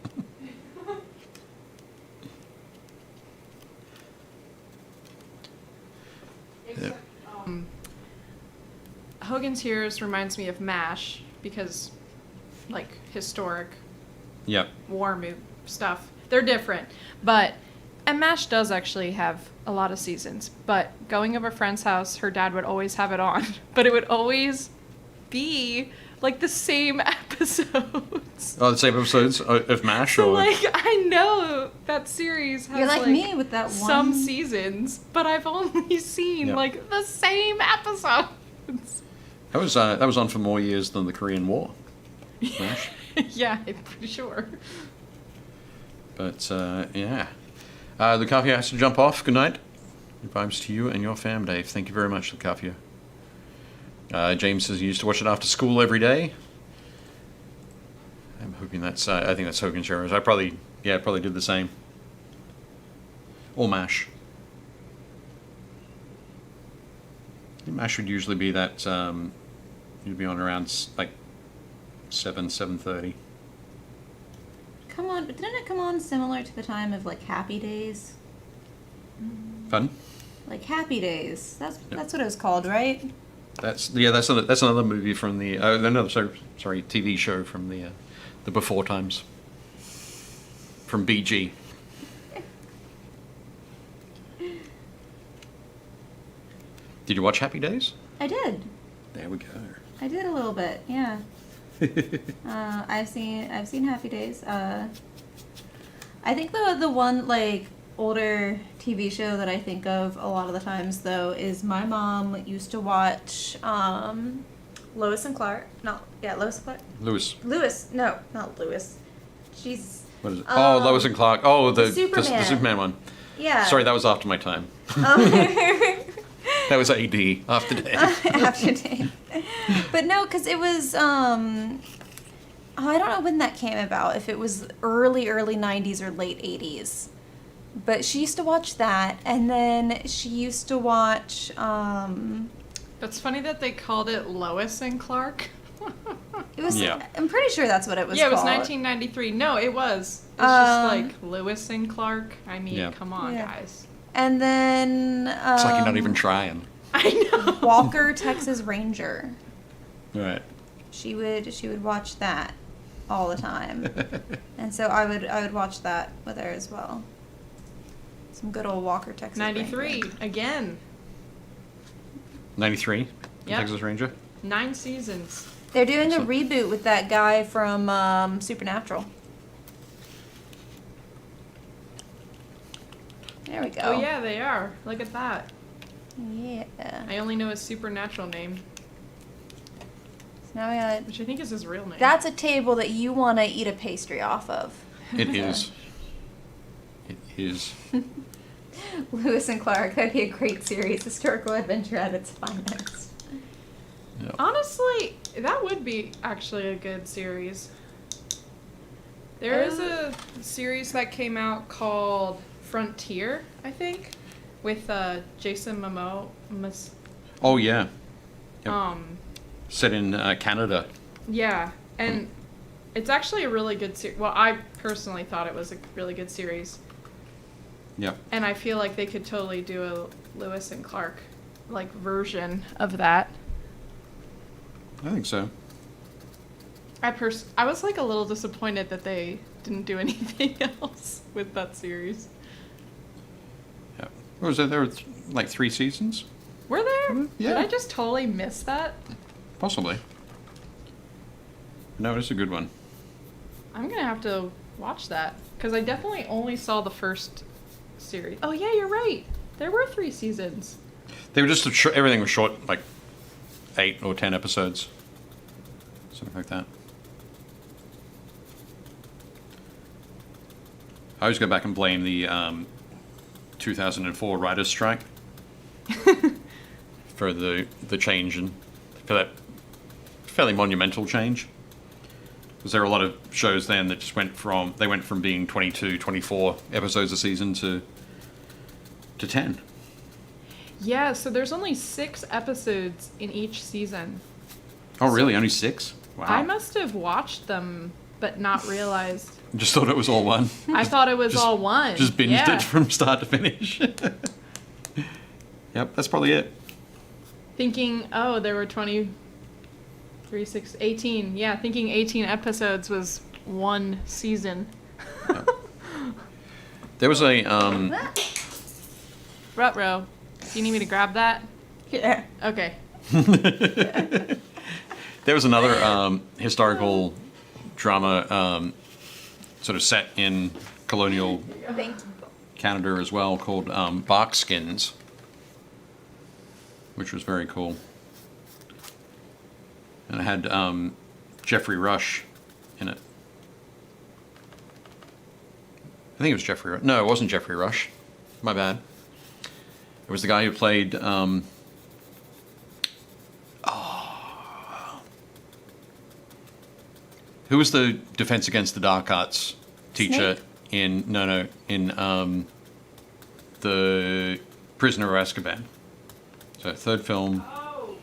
D: Except, Hogan's Heroes reminds me of MASH because, like, historic
B: Yep.
D: war stuff. They're different, and MASH does actually have a lot of seasons. But going over a friend's house, her dad would always have it on, but it would always be like the same episodes.
B: Oh, the same episodes of MASH?
D: So,
B: or
D: like, I know that series has,
A: You're like me with that
D: some
A: one.
D: seasons, but I've only seen,
B: Yep.
D: like, the same episodes.
B: That was on for more years than the Korean War. MASH.
D: Yeah, I'm pretty sure.
B: But, yeah. Lucafia has to jump off. Good night. Good vibes to you and your fam, Dave. Thank you very much, Lucafia. James says he used to watch it after school every day. I'm hoping I think that's Hogan's Heroes. I probably did the same. Or MASH. I think MASH would usually be that, you'd be on around, like, 7:30.
A: Come on, didn't it come on similar to the time of like Happy Days?
B: Fun?
A: Like Happy Days.
B: Yep.
A: That's what it was called, right?
B: That's another movie from the TV show from the before times. From BG. Did you watch Happy Days?
A: I did.
B: There we go.
A: I did a little bit, yeah. I've seen Happy Days. I think the one like older TV show that I think of a lot of the times though is my mom used to watch Lois and Clark. Lois and Clark. Lewis. No, not Lewis. She's
B: What is it? Lois and Clark. Oh, the
A: Superman.
B: one.
A: Yeah.
B: Sorry, that was after my time. That was AD, after Dave.
A: After Dave. But no, because it was, I don't know when that came about, if it was early 90s or late 80s. But she used to watch that, and then she used to watch,
D: That's funny that they called it Lois and Clark.
A: it was,
B: Yeah.
A: I'm pretty sure that's what it was
D: Yeah, it was
A: called.
D: 1993. No, it was. It's just like Lewis and Clark. I mean,
B: Yeah.
D: come on,
A: Yeah.
D: guys.
A: And then,
B: It's like you're not even trying.
D: I know.
A: Walker, Texas Ranger.
B: Right.
A: She would watch that all the time. And so I would watch that with her as well. Some good old Walker, Texas
D: 93
A: Ranger.
D: again.
B: 93?
D: Yep.
B: Texas Ranger?
D: 9 seasons.
A: They're doing a
B: Excellent.
A: reboot with that guy from Supernatural. There we go.
D: Oh yeah, they are. Look at that.
A: Yeah.
D: I only know his supernatural name,
A: So now we got.
D: which I think is his real name.
A: That's a table that you want to eat a pastry off of.
B: It is. It is.
A: Lewis and Clark. That'd be a great series. Historical adventure at its finest.
B: Yep.
D: Honestly, that would be actually a good series. There is a series that came out called Frontier, I think, with Jason Momoa.
B: Oh, yeah. Yep. Set in Canada.
D: Yeah, and it's actually a really good series. Well, I personally thought it was a really good series,
B: Yep.
D: and I feel like they could totally do a Lewis and Clark like version of that.
B: I think so.
D: I was like a little disappointed that they didn't do anything else with that series.
B: Yeah. What was it? There were like 3 seasons?
D: Were there?
B: Yeah.
D: Did I just totally miss that?
B: Possibly. No, it's a good one.
D: I'm gonna have to watch that because I definitely only saw the first series. Oh yeah, you're right. There were 3 seasons.
B: They were just everything was short, like 8 or 10 episodes, something like that. I always go back and blame the 2004 writers' strike for the change and for that fairly monumental change. Because there were a lot of shows then that just went from being 22, 24 episodes a season to 10.
D: Yeah, so there's only 6 episodes in each season.
B: Oh, really? Only 6? Wow.
D: I must have watched them, but not realized.
B: Just thought it was all one.
D: I thought it was
B: Just-
D: all one.
B: Just binged
D: Yeah.
B: it from start to finish. Yep, that's probably it.
D: Thinking, oh, there were 23, 6, 18. Yeah, thinking 18 episodes was one season.
B: There was a
D: Rutro, do you need me to grab that?
A: Yeah.
D: Okay.
B: there was another historical drama sort of set in colonial
A: Thank you.
B: Canada as well called Bark Skins, which was very cool. And it had Jeffrey Rush in it. I think it was Jeffrey Rush. No, it wasn't Jeffrey Rush. My bad. It was the guy who played... who was the Defense Against the Dark Arts teacher
A: Snape?
B: in the Prisoner of Azkaban? So third film.
D: Oh.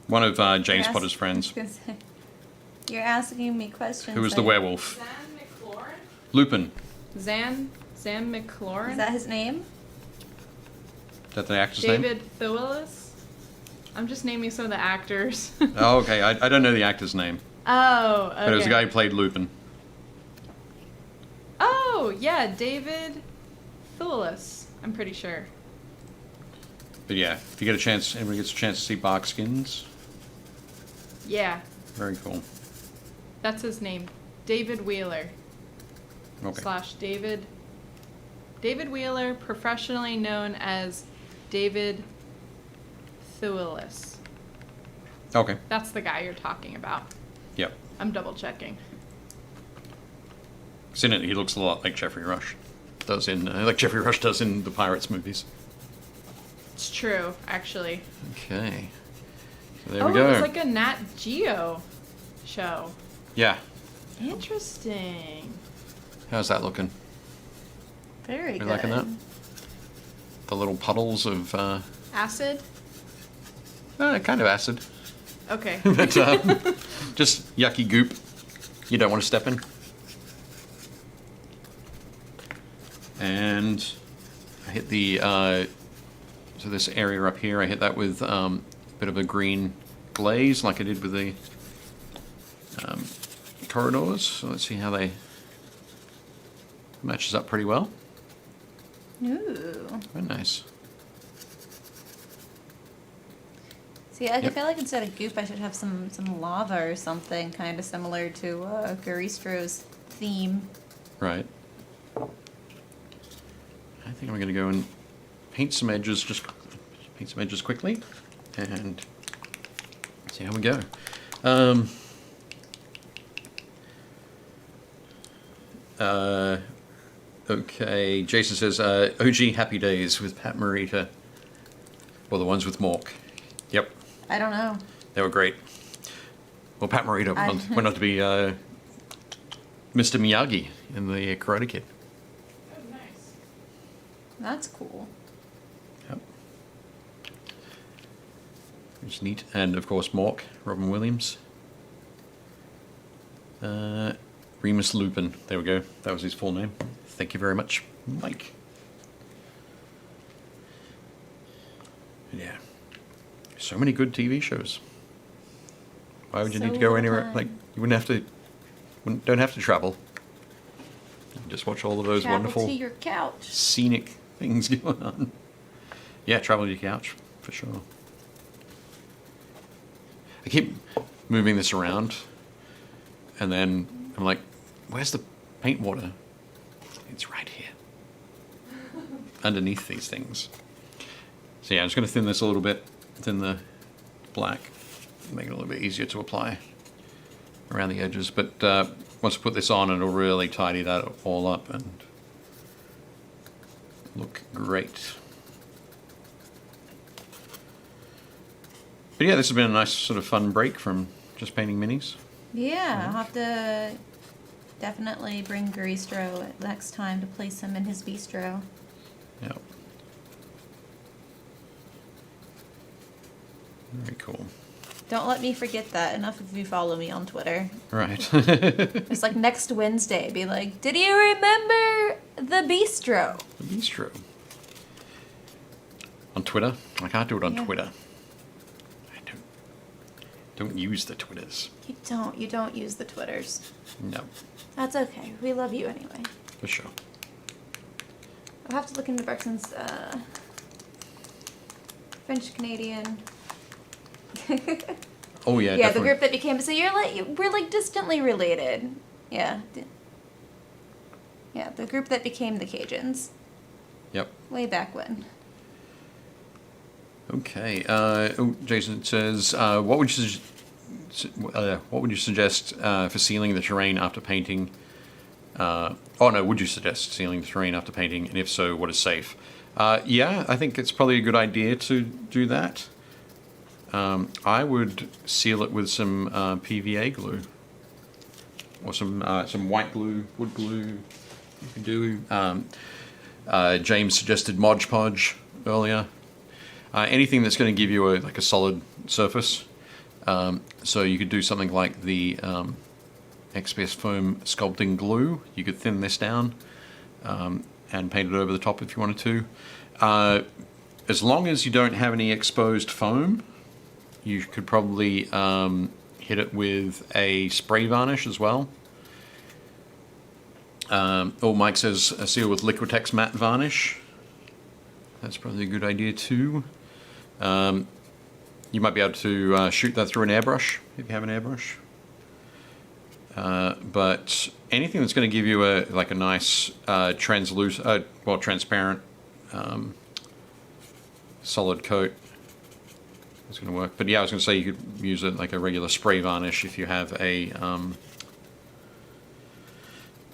B: One of James
A: You're
B: Potter's friends.
A: You're asking me questions.
B: Who was the werewolf?
D: Zan McLaurin?
B: Lupin.
D: Zan McLaurin?
A: Is that his name?
B: Is that the actor's name?
D: David Thewlis? I'm just naming some of the actors.
B: Oh, okay. I don't know the actor's name.
D: Oh, okay.
B: But it was the guy who played Lupin.
D: Oh, yeah, David Thewlis. I'm pretty sure.
B: But yeah, if you get a chance, everybody gets a chance to see Bark Skins.
D: Yeah,
B: Very cool.
D: that's his name. David Wheeler.
B: Okay.
D: Slash David. David Wheeler, professionally known as David Thewlis.
B: Okay.
D: That's the guy you're talking about.
B: Yep.
D: I'm double checking.
B: 'Cause in it, he looks a lot like Jeffrey Rush does like Jeffrey Rush does in the Pirates movies.
D: It's true, actually.
B: Okay. So there
D: oh,
B: we go.
D: it was like a Nat Geo show.
B: Yeah.
D: Interesting.
B: How's that looking?
A: Very
B: You
A: good.
B: liking that? The little puddles of
D: Acid?
B: kind of acid,
D: Okay.
B: but just yucky goop you don't want to step in. And I hit the so this area up here. I hit that with a bit of a green glaze, like I did with the corridors. So let's see how they matches up pretty well.
A: Ooh.
B: Very nice.
A: See, I
B: Yep.
A: feel like instead of goop, I should have some lava or something, kind of similar to Garistro's theme.
B: Right. I think I'm going to go and paint some edges, quickly, and see how we go. Okay, Jason says, OG Happy Days with Pat Morita, or the ones with Mork. Yep,
A: I don't know.
B: they were great. Well, Pat Morita went on to be Mr. Miyagi in the Karate Kid.
D: Oh, nice.
A: That's cool.
B: Yep. Which is neat. And of course, Mork, Robin Williams. Remus Lupin. There we go. That was his full name. Thank you very much, Mike. Yeah. So many good TV shows. Why would you
A: So
B: need to go
A: little
B: anywhere?
A: time.
B: Like, you don't have to travel. You can just watch all of those
A: Travel
B: wonderful
A: to your couch.
B: scenic things going on. Yeah, travel to your couch, for sure. I keep moving this around, and then I'm like, where's the paint water? It's right here. Underneath these things. So yeah, I'm just going to thin this a little bit, thin the black, make it a little bit easier to apply around the edges. But once I put this on, it'll really tidy that all up and look great. But yeah, this has been a nice sort of fun break from just painting minis.
A: Yeah, I'll have to definitely bring Garistro next time to place him in his bistro.
B: Yeah. Very cool.
A: Don't let me forget that. Enough if you follow me on Twitter.
B: Right.
A: It's like next Wednesday, be like, did you remember the bistro?
B: The bistro. On Twitter? I can't do it on
A: Yeah.
B: Twitter. I don't use the Twitters.
A: You don't use the Twitters.
B: No,
A: That's okay. We love you anyway.
B: for sure.
A: I'll have to look into Brexton's French Canadian.
B: Oh yeah,
A: Yeah, the
B: definitely.
A: group that became. So we're like distantly related. Yeah. Yeah, the group that became the Cajuns.
B: Yep.
A: Way back when.
B: Okay. Jason says, what would you suggest for sealing the terrain after painting? Would you suggest sealing the terrain after painting? And if so, what is safe? Yeah, I think it's probably a good idea to do that. I would seal it with some PVA glue or some white glue, wood glue. You can do. James suggested Modge Podge earlier. Anything that's going to give you a solid surface. So you could do something like the XPS foam sculpting glue. You could thin this down and paint it over the top if you wanted to. As long as you don't have any exposed foam, you could probably hit it with a spray varnish as well. Mike says a seal with Liquitex matte varnish. That's probably a good idea too. You might be able to shoot that through an airbrush if you have an airbrush. But anything that's going to give you a nice transparent solid coat is going to work. But yeah, I was going to say you could use it like a regular spray varnish if you have a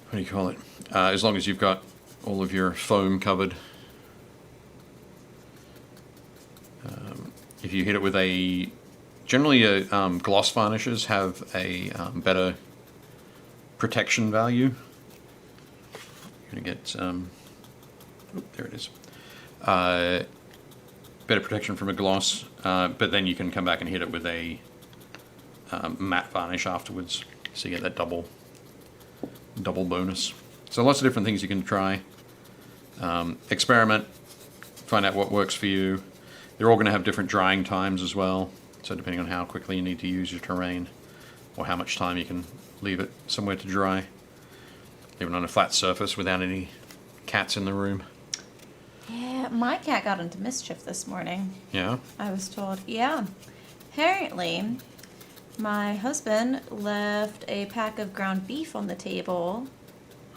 B: what do you call it? As long as you've got all of your foam covered. If you hit it with generally gloss varnishes have a better protection value. You're going to get, there it is. Better protection from a gloss, but then you can come back and hit it with a matte varnish afterwards, so you get that double bonus. So lots of different things you can try. Experiment, find out what works for you. They're all going to have different drying times as well, so depending on how quickly you need to use your terrain, or how much time you can leave it somewhere to dry, even on a flat surface without any cats in the room.
A: Yeah, my cat got into mischief this morning.
B: Yeah?
A: I was told. Yeah. Apparently, my husband left a pack of ground beef on the table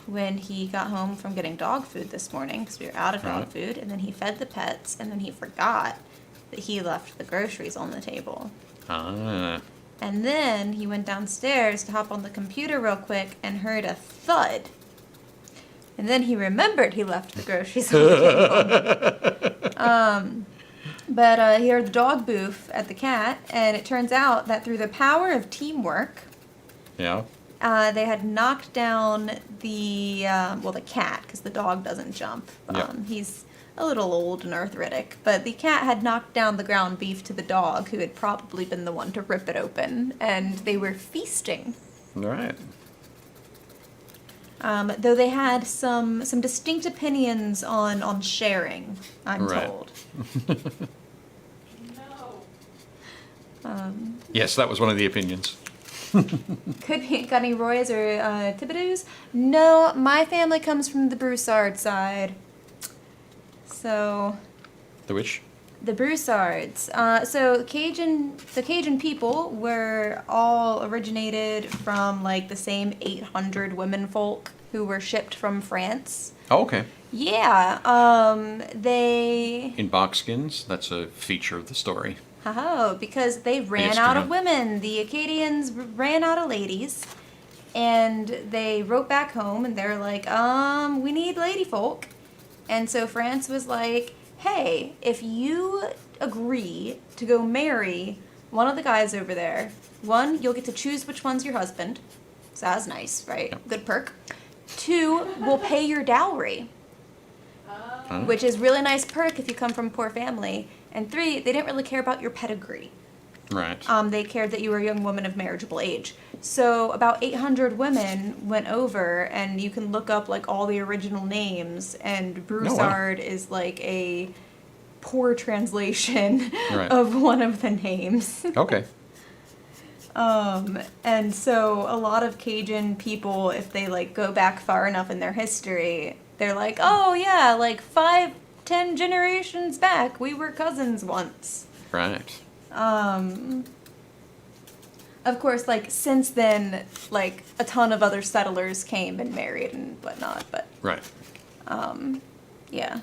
A: when he got home from getting dog food this morning, because we were out of dog
B: Right.
A: food, and then he fed the pets, and then he forgot that he left the groceries on the table.
B: Ah.
A: And then he went downstairs to hop on the computer real quick and heard a thud. And then he remembered he left the groceries on the table. But he heard the dog boof at the cat, and it turns out that through the power of teamwork,
B: Yeah?
A: they had knocked down the cat, because the dog doesn't jump.
B: Yeah.
A: He's a little old and arthritic, but the cat had knocked down the ground beef to the dog, who had probably been the one to rip it open, and they were feasting.
B: All right.
A: Though they had some distinct opinions on sharing, I'm
B: Right.
A: told.
B: Yes, that was one of the opinions.
A: Could be. Got any Roys or Thibodeaus? No, my family comes from the Broussard side. So,
B: The which?
A: the Broussards. So the Cajun people were all originated from like the same 800 women folk who were shipped from France.
B: Oh, okay.
A: Yeah, they...
B: In bark skins, that's a feature of the story.
A: Oh, because they ran
B: Yes,
A: out
B: yeah.
A: of women. The Acadians ran out of ladies. And they wrote back home and they're like, we need lady folk. And so France was like, hey, if you agree to go marry one of the guys over there, one, you'll get to choose which one's your husband. So that's nice, right?
B: Yep.
A: Good perk. Two, we'll pay your dowry,
B: Huh?
A: which is really nice perk if you come from a poor family. And three, they didn't really care about your pedigree.
B: Right.
A: They cared that you were a young woman of marriageable age. So about 800 women went over, and you can look up like all the original names, and Broussard is like a poor translation
B: Right.
A: of one of the names.
B: Okay.
A: And so a lot of Cajun people, if they like go back far enough in their history, they're like, oh yeah, like 5-10 generations back, we were cousins once.
B: Right.
A: Of course, like, since then, like, a ton of other settlers came and married and whatnot, but,
B: Right.
A: yeah.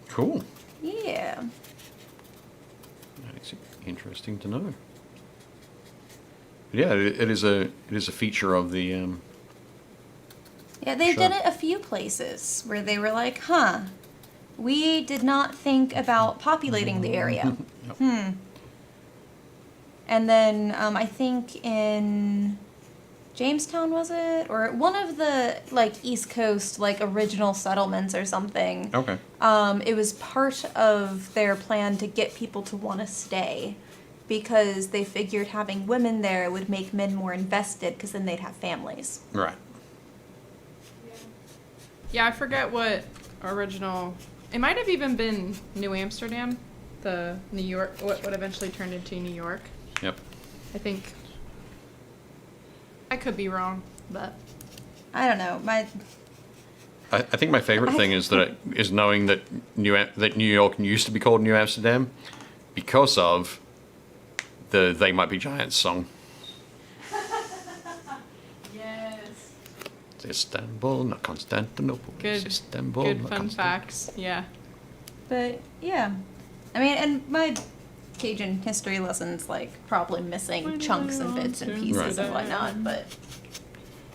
B: Cool.
A: Yeah.
B: That's interesting to know. Yeah, it is a feature of the
A: Yeah, they've
B: Sure.
A: done it a few places where they were like, huh, we did not think about populating the area.
B: Yep.
A: And then, I think in Jamestown, was it? Or one of the, like, East Coast, like, original settlements or something.
B: Okay.
A: It was part of their plan to get people to want to stay because they figured having women there would make men more invested because then they'd have families.
B: Right.
D: Yeah, I forget what original. It might have even been New Amsterdam, the New York, what eventually turned into New York.
B: Yep.
D: I think. I could be wrong, but.
A: I don't know.
B: I think my favorite thing is knowing that New York used to be called New Amsterdam because of the "They Might Be Giants" song.
D: Yes.
B: It's Istanbul, not Constantinople. It's
D: Good.
B: Istanbul,
D: Good
B: not
D: fun
B: Constantinople.
D: facts. Yeah.
A: But yeah, I mean, and my Cajun history lessons like probably missing chunks and bits and pieces and whatnot. But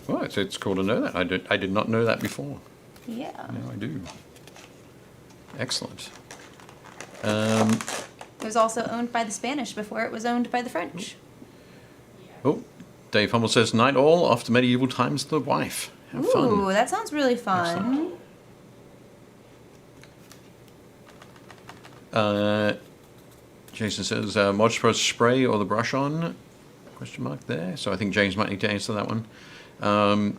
B: Well, it's cool to know that. I did not know that before.
A: yeah,
B: Now I do. Excellent.
A: it was also owned by the Spanish before it was owned by the French.
B: Oh, Dave Hummel says, "Night all, after medieval times, the wife." Have fun.
A: Ooh, that sounds really fun.
B: Excellent. Jason says, Modge Podge spray or the brush on? Question mark there. So I think James might need to answer that one. I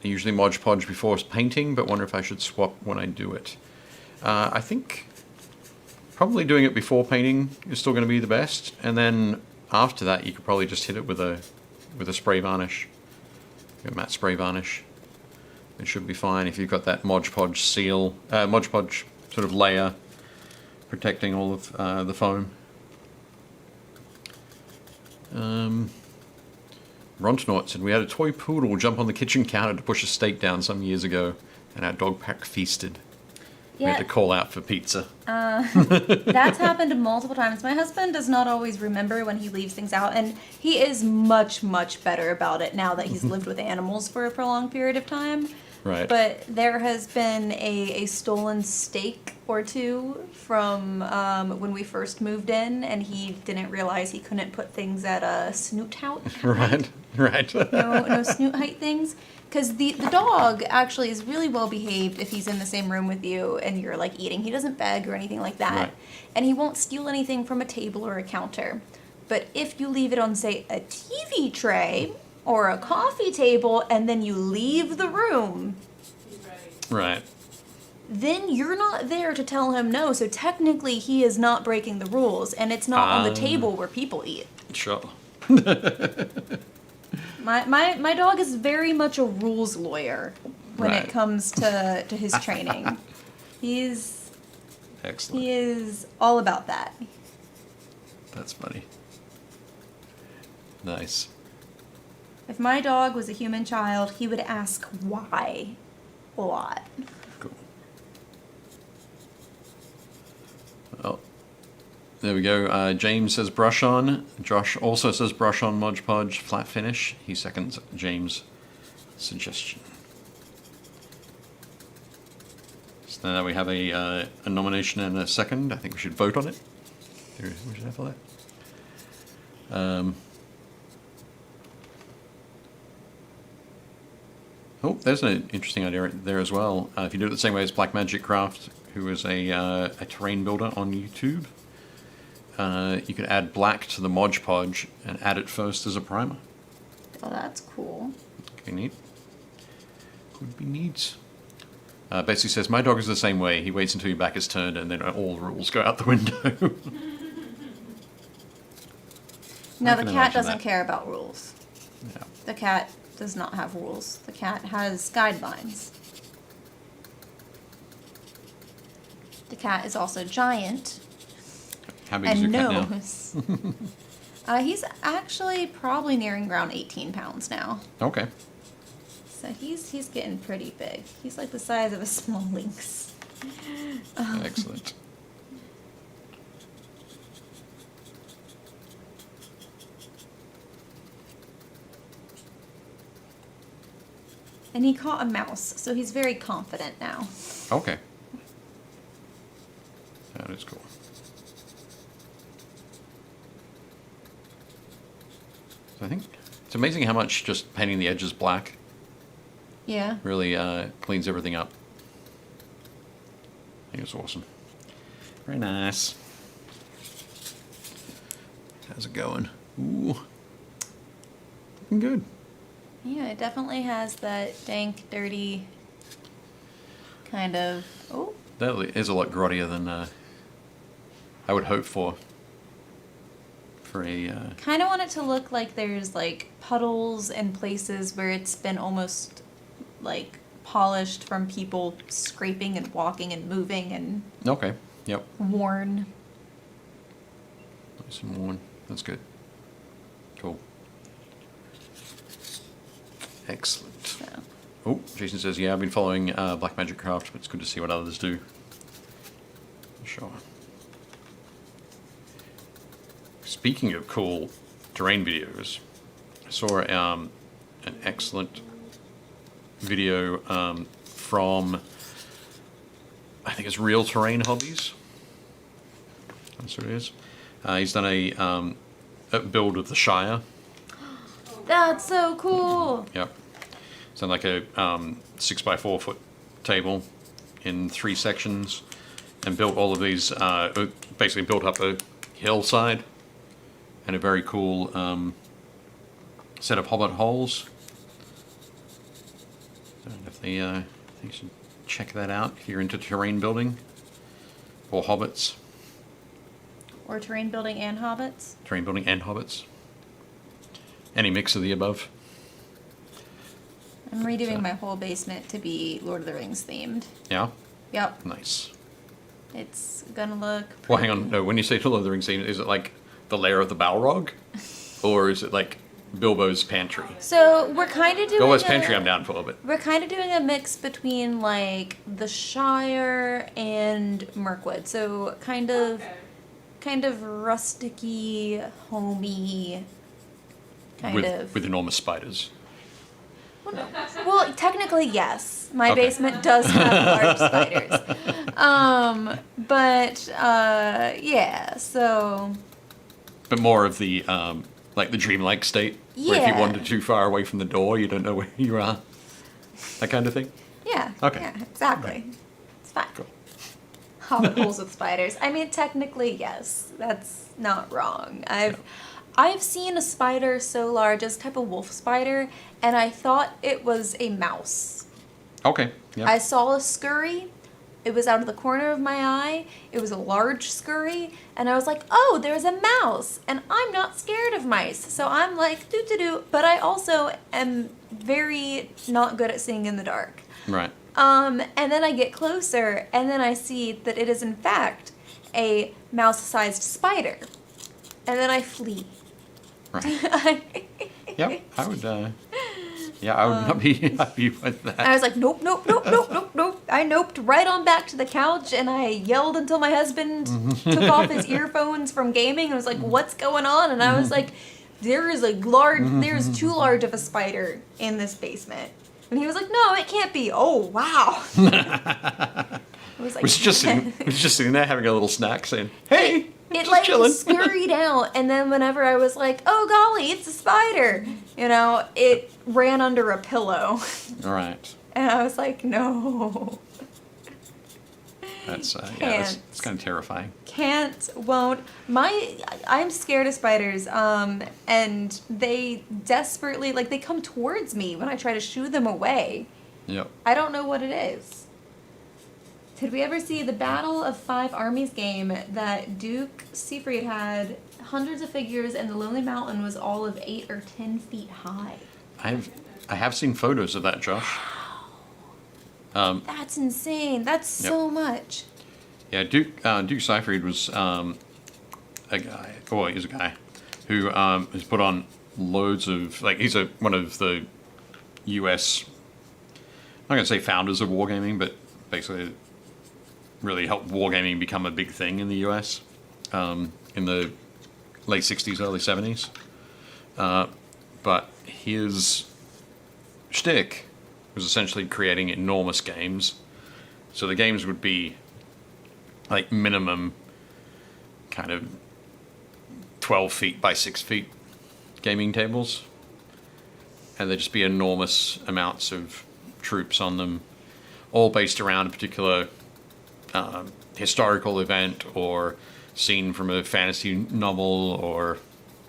B: usually Modge Podge before painting, but wonder if I should swap when I do it. I think probably doing it before painting is still going to be the best, and then after that you could probably just hit it with a spray varnish, a matte spray varnish. It should be fine if you've got that Modge Podge seal, Modge Podge sort of layer protecting all of the foam. Rontonaut said, "We had a toy poodle jump on the kitchen counter to push a steak down some years ago, and our dog pack feasted. We had to call out for pizza."
A: That's happened multiple times. My husband does not always remember when he leaves things out, and he is much, much better about it now that he's lived with animals for a prolonged period of time.
B: Right.
A: But there has been a stolen steak or two from when we first moved in, and he didn't realize he couldn't put things at a snoot height.
B: Right.
A: No snoot height things. Because the dog actually is really well behaved if he's in the same room with you and you're like eating. He doesn't beg or anything like that.
B: Right.
A: And he won't steal anything from a table or a counter. But if you leave it on, say, a TV tray or a coffee table and then you leave the room,
B: Right.
A: then you're not there to tell him no. So technically, he is not breaking the rules, and it's not on the table where people eat.
B: Sure.
A: My dog is very much a rules lawyer when
B: Right.
A: it comes to his training.
B: Excellent.
A: He is all about that.
B: That's funny. Nice.
A: If my dog was a human child, he would ask why a lot.
B: Cool. Well, there we go. James says brush on. Josh also says brush on Modge Podge. Flat finish. He seconds James' suggestion. So now we have a nomination and a second. I think we should vote on it. We should have that. Oh, there's an interesting idea right there as well. If you do it the same way as Black Magic Craft, who is a terrain builder on YouTube, you could add black to the Modge Podge and add it first as a primer.
A: Oh, that's cool.
B: Okay, neat. Could be neat. Basically says, my dog is the same way. He waits until your back is turned and then all the rules go out the window.
A: No,
B: I
A: the
B: can
A: cat
B: imagine
A: doesn't
B: that.
A: care about rules.
B: Yeah.
A: The cat does not have rules. The cat has guidelines. The cat is also giant
B: How big is your
A: and
B: cat
A: knows. He's actually probably nearing around 18 pounds now.
B: now? Okay.
A: So he's getting pretty big. He's like the size of a small lynx.
B: Excellent.
A: And he caught a mouse, so he's very confident now.
B: Okay. That is cool. So I think it's amazing how much just painting the edges black
A: Yeah.
B: really cleans everything up. I think it's awesome. Very nice. How's it going? Ooh. Looking good.
A: Yeah, it definitely has that dank, dirty kind of. Oh.
B: That is a lot grottier than I would hope for a...
A: Kind of want it to look like there's like puddles and places where it's been almost like polished from people scraping and walking and moving and
B: Okay, yep.
A: worn.
B: Nice and worn. That's good. Cool. Excellent.
A: So.
B: Oh, Jason says, yeah, I've been following Black Magic Craft, but it's good to see what others do. Sure. Speaking of cool terrain videos, I saw an excellent video from, I think it's Real Terrain Hobbies. That's what it is. He's done a build of the Shire.
A: That's so cool.
B: Yep. So like a 6x4 foot table in 3 sections, and built all of these. Basically built up a hillside and a very cool set of hobbit holes. So definitely, I think you should check that out if you're into terrain building or hobbits.
A: Or terrain building and hobbits.
B: Terrain building and hobbits. Any mix of the above.
A: I'm redoing
B: So-
A: my whole basement to be Lord of the Rings themed.
B: Yeah?
A: Yep.
B: Nice.
A: It's gonna look
B: Well, hang
A: pretty.
B: on. No, when you say Lord of the Rings scene, is it like the lair of the Balrog? Or is it like Bilbo's pantry?
A: So we're kind of doing
B: Bilbo's
A: a,
B: pantry I'm down for, but
A: We're kind of doing a mix between like the Shire and Mirkwood. So kind of rusticy, homey,
B: with enormous spiders.
A: Well, no. Well, technically, yes. My
B: Okay.
A: basement does have large spiders. Yeah, so...
B: But more of the like the dreamlike state, where if you
A: Yeah.
B: wander too far away from the door, you don't know where you are. That kind of thing.
A: Yeah.
B: Okay.
A: Yeah, exactly. It's fine.
B: Cool.
A: Hobbit holes with spiders. I mean, technically, yes. That's not wrong. I've seen a spider so large, as type of wolf spider, and I thought it was a mouse.
B: Okay. Yeah.
A: I saw a scurry. It was out of the corner of my eye. It was a large scurry. And I was like, oh, there's a mouse. And I'm not scared of mice. So I'm like, doo-doo-doo. But I also am very not good at seeing in the dark.
B: Right.
A: And then I get closer, and then I see that it is in fact a mouse-sized spider. And then I flee.
B: Right. Yep. I would not be happy with that.
A: I was like, nope, nope, nope, nope, nope, nope. I noped right on back to the couch, and I yelled until my husband took off his earphones from gaming and was like, what's going on? And I was like, there's too large of a spider in this basement. And he was like, no, it can't be. Oh, wow. I was like,
B: was just sitting there having a little snack saying, hey,
A: it
B: just
A: like
B: chilling.
A: scurried out, and then whenever I was like, oh golly, it's a spider, it ran under a pillow.
B: All right.
A: And I was like, no.
B: That's it's kind of terrifying.
A: Won't. I'm scared of spiders, and they desperately, like, they come towards me when I try to shoo them away.
B: Yep.
A: I don't know what it is. Did we ever see the Battle of Five Armies game that Duke Seafried had hundreds of figures, and the Lonely Mountain was all of 8 or 10 feet high?
B: I have seen photos of that, Josh.
A: That's insane. That's so much.
B: Yeah, Duke Seifried was a guy. Well, he's a guy who has put on loads of, like, he's one of the U.S. I'm not gonna say founders of wargaming, but basically really helped wargaming become a big thing in the U.S. In the late '60s, early '70s. But his shtick was essentially creating enormous games. So the games would be like minimum kind of 12 feet by 6 feet gaming tables. And there'd just be enormous amounts of troops on them, all based around a particular historical event or scene from a fantasy novel or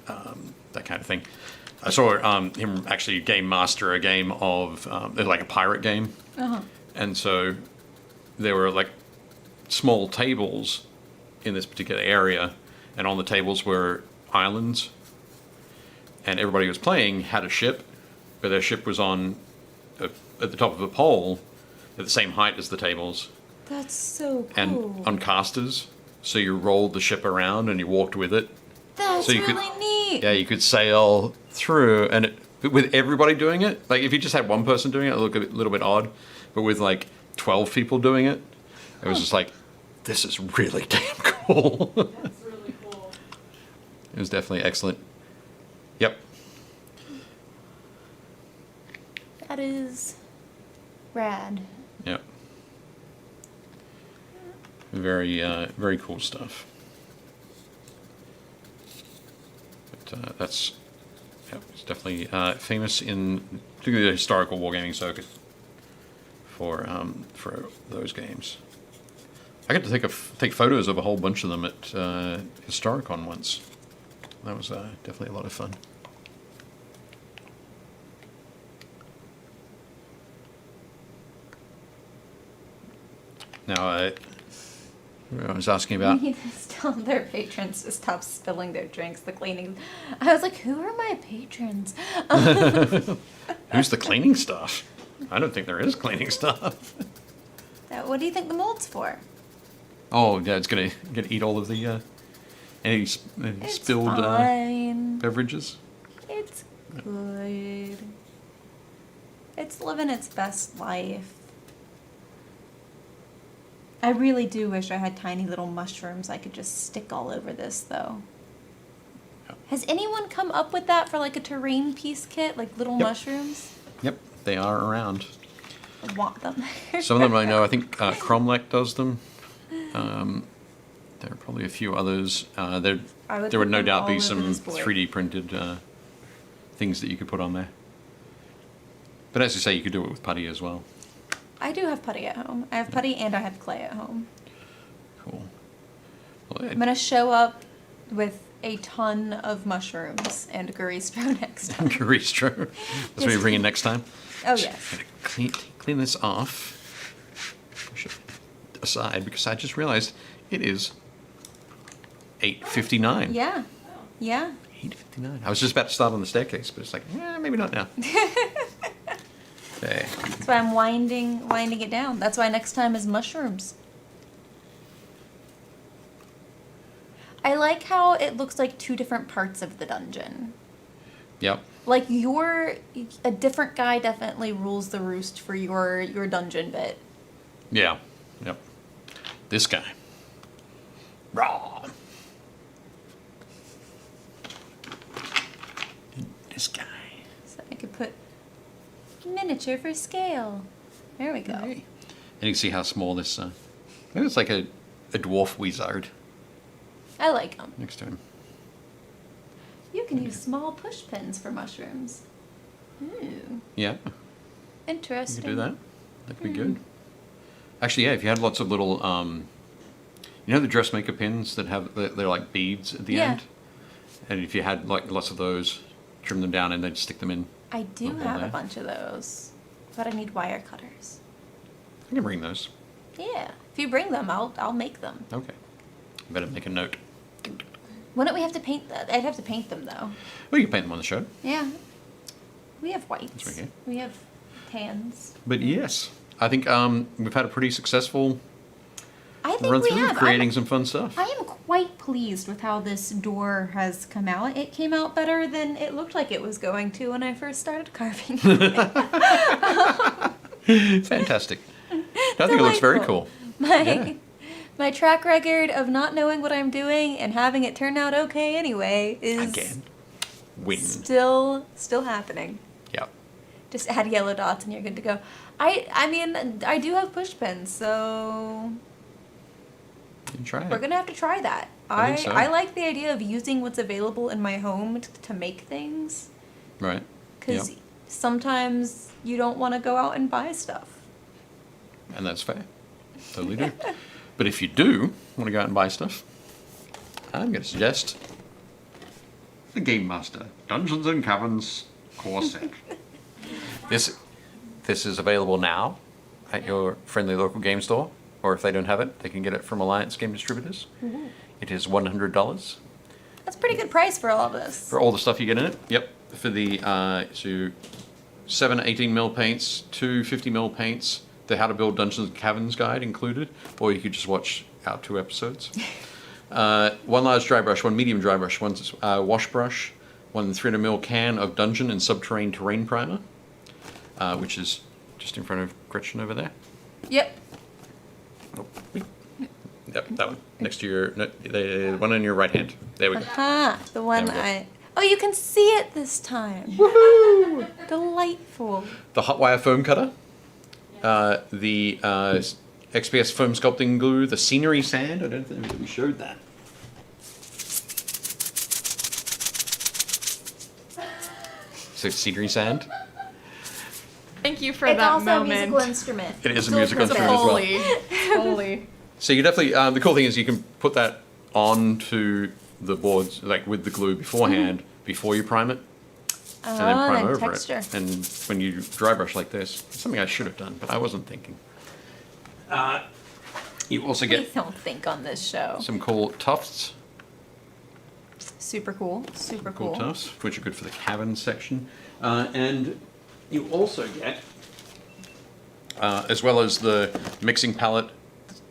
B: that kind of thing. I saw him actually game master a game of like a pirate game, and so there were like small tables in this particular area, and on the tables were islands, and everybody who was playing had a ship, but their ship was on at the top of a pole at the same height as the tables.
A: That's so cool.
B: And on casters, so you rolled the ship around and you walked with it.
A: That's
B: so you
A: really neat.
B: Yeah, you could sail through, and with everybody doing it, like if you just had one person doing it, it would look a little bit odd. But with like 12 people doing it, it was just like, this is really damn cool.
C: That's really cool.
B: It was definitely excellent. Yep.
A: That is rad.
B: Yep. Very, very cool stuff. But it's definitely famous in particularly the historical wargaming circuit for those games. I got to take photos of a whole bunch of them at Historicon once. That was definitely a lot of fun. Now, I was asking about...
A: We need to tell their patrons to stop spilling their drinks, the cleaning. I was like, who are my patrons?
B: Who's the cleaning stuff? I don't think there is cleaning stuff.
A: What do you think the mold's for?
B: Oh, yeah, it's gonna eat all of the any spilled beverages.
A: It's good. It's living its best life. I really do wish I had tiny little mushrooms I could just stick all over this, though.
B: Yep.
A: Has anyone come up with that for like a terrain piece kit, like little mushrooms?
B: Yep, they are around.
A: I want them.
B: Some of them I know. I think Cromlech does them. There are probably a few others. There would no doubt be some 3D printed things that you could put on there. But as you say, you could do it with putty as well.
A: I do have putty at home. I have putty and I have clay at home.
B: Cool. Well,
A: I'm going to show up with a ton of mushrooms and Garistro next time.
B: Garistro. That's what you're bringing next time?
A: Oh, yes.
B: Clean this off. Push it aside because I just realized it is 8:59.
A: Yeah. Yeah.
B: 8:59. I was just about to start on the staircase, but it's like, maybe not now. Okay.
A: That's why I'm winding it down. That's why next time is mushrooms. I like how it looks like two different parts of the dungeon.
B: Yep.
A: Like a different guy definitely rules the roost for your dungeon bit.
B: Yeah. Yep. This guy. Raw. This guy.
A: So I could put miniature for scale. There we go.
B: Hey. And you can see how small this. I think it's like a dwarf wizard
A: I like them.
B: next to him.
A: You can use small push pins for mushrooms. Ooh,
B: Yeah. You
A: interesting.
B: could do that. That could be good. Actually, yeah. If you had lots of little, you know, the dressmaker pins that have they're like beads at the
A: Yeah.
B: end, and if you had like lots of those, trim them down and then stick them in.
A: I do
B: Little
A: have a
B: there.
A: bunch of those, but I need wire cutters.
B: I can bring those.
A: Yeah, if you bring them, I'll make them.
B: Okay. Better make a note.
A: Wouldn't we have to paint that? I'd have to paint them though.
B: Well, you can paint them on the show.
A: Yeah, we have whites.
B: That's right here.
A: We have tans.
B: But yes, I think we've had a pretty successful
A: I think
B: run
A: we
B: through,
A: have.
B: creating some fun stuff.
A: I am quite pleased with how this door has come out. It came out better than it looked like it was going to when I first started carving.
B: Fantastic. I think it looks very
A: Delightful.
B: cool.
A: My my track record of not knowing what I'm doing and having it turn out okay anyway is
B: Again. Win.
A: still happening.
B: Yeah.
A: Just add yellow dots and you're good to go. I mean I do have push pins, so
B: You can try it.
A: we're gonna have to try that.
B: I think so.
A: I like the idea of using what's available in my home to make things,
B: Right.
A: because
B: Yep.
A: sometimes you don't want to go out and buy stuff.
B: And that's fair. Totally do. But if you do want to go out and buy stuff, I'm going to suggest the Game Master Dungeons and Caverns core set. This is available now at your friendly local game store, or if they don't have it, they can get it from Alliance Game Distributors. It is $100
A: That's a pretty good price for all of this.
B: for all the stuff you get in it. Yep, for the so 7 18mm paints, 2 50mm paints, the How to Build Dungeons and Caverns guide included, or you could just watch our 2 episodes. 1 large dry brush, 1 medium dry brush, 1 wash brush, 1 300ml can of Dungeon and Subterranean Terrain Primer, which is just in front of Gretchen over there.
A: Yep.
B: Oh, yep, that one. Next to your, no, the one on your right hand. There we go.
A: Aha, the one
B: There we go.
A: Oh, you can see it this time. Woohoo! Delightful.
B: The hot wire foam cutter, the XPS foam sculpting glue, the scenery sand. I don't think we showed that. So scenery sand.
D: Thank you for
A: It's
D: that
A: also
D: moment.
A: a musical instrument.
B: It is a
A: Dual
B: musical
A: purpose.
B: instrument as well.
D: Holy.
B: So you definitely. The cool thing is you can put that onto the boards like with the glue beforehand before you prime it, and then
A: Ah,
B: prime
A: and
B: over
A: texture.
B: it. And when you dry brush like this, it's something I should have done, but I wasn't thinking. You also
A: Please
B: get
A: don't think on this show.
B: some cool tufts.
A: Super cool. Super
B: Cool
A: cool.
B: tufts, which are good for the Cavern section. And you also get, as well as the mixing palette,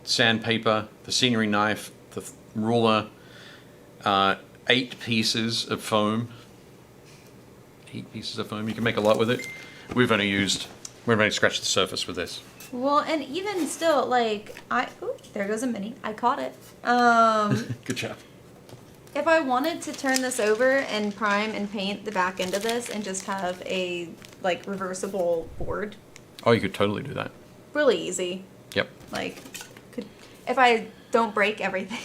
B: sandpaper, the scenery knife, the ruler, 8 pieces of foam. 8 pieces of foam. You can make a lot with it. We've only scratched the surface with this.
A: Well, and even still, like there goes a mini. I caught it.
B: Good job.
A: If I wanted to turn this over and prime and paint the back end of this and just have a like reversible board,
B: Oh, you could totally do that.
A: really easy.
B: Yep.
A: Like, if I don't break everything.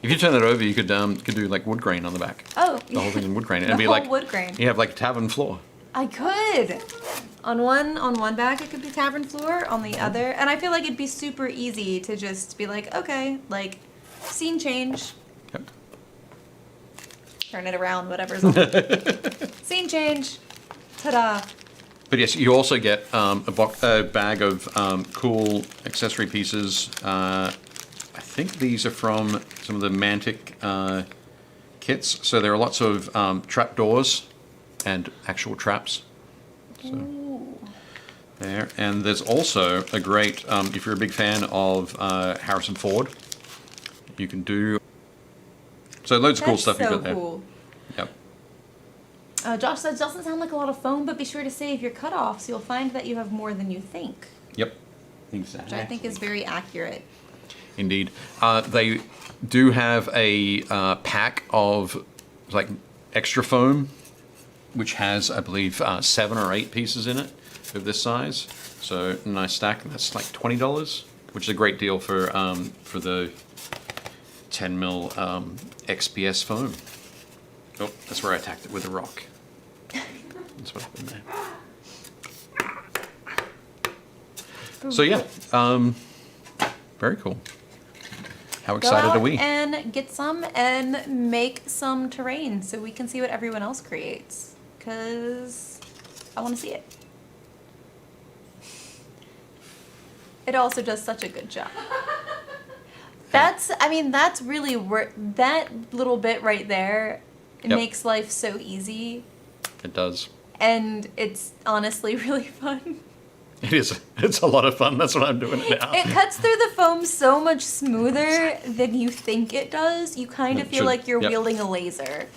B: If you turn it over, you could do like wood grain on the back.
A: Oh,
B: The whole thing in wood grain.
A: The
B: It'd be
A: whole
B: like
A: wood grain.
B: You have like a tavern floor.
A: I could. On one back it could be tavern floor, on the other, and I feel like it'd be super easy to just be like, okay, like scene change,
B: Yep.
A: turn it around, whatever's on. Scene change, ta-da.
B: But yes, you also get a bag of cool accessory pieces. I think these are from some of the Mantic kits. So there are lots of trap doors and actual traps. So
A: Ooh.
B: there, and there's also a great, if you're a big fan of Harrison Ford, you can do. So loads of cool stuff
A: so
B: you've got there.
A: cool.
B: Yep.
A: Josh says, doesn't sound like a lot of foam, but be sure to save your cutoffs. You'll find that you have more than you think.
B: Yep. Exactly.
A: Which I think is very accurate.
B: Indeed. They do have a pack of like extra foam, which has, I believe, 7 or 8 pieces in it of this size. So a nice stack. That's like $20, which is a great deal for the 10 mil XPS foam. Oh, that's where I attacked it with a rock. That's what happened there. So yeah, very cool. How
A: Go
B: excited
A: out
B: are we?
A: and get some and make some terrain so we can see what everyone else creates. Because I want to see it. It also does such a good job. That's really that little bit right there
B: Yep.
A: makes life so easy.
B: It does.
A: And it's honestly really fun.
B: It is. It's a lot of fun. That's what I'm doing it now.
A: It cuts through the foam so much smoother than you think it does. You kind of
B: It
A: feel
B: should.
A: like you're
B: Yep.
A: wielding a laser.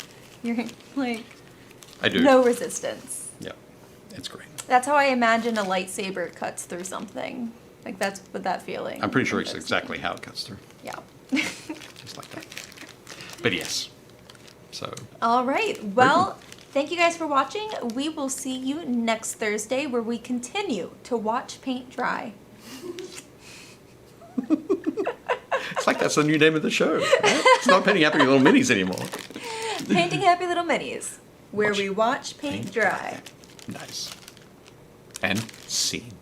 A: You're like,
B: I do.
A: no resistance.
B: Yeah, it's great.
A: That's how I imagine a lightsaber cuts through something. Like that's what that feeling.
B: I'm pretty sure it's
A: does.
B: exactly how it cuts through.
A: Yeah.
B: Just like that. But yes. So.
A: All right. Well, thank you guys for watching. We will see you next Thursday where we continue to watch paint dry.
B: It's like that's the new name of the show. Right? It's not Painting Happy Little Minis anymore.
A: Painting Happy Little Minis, where
B: Watch
A: we watch paint dry.
B: Nice. And scene.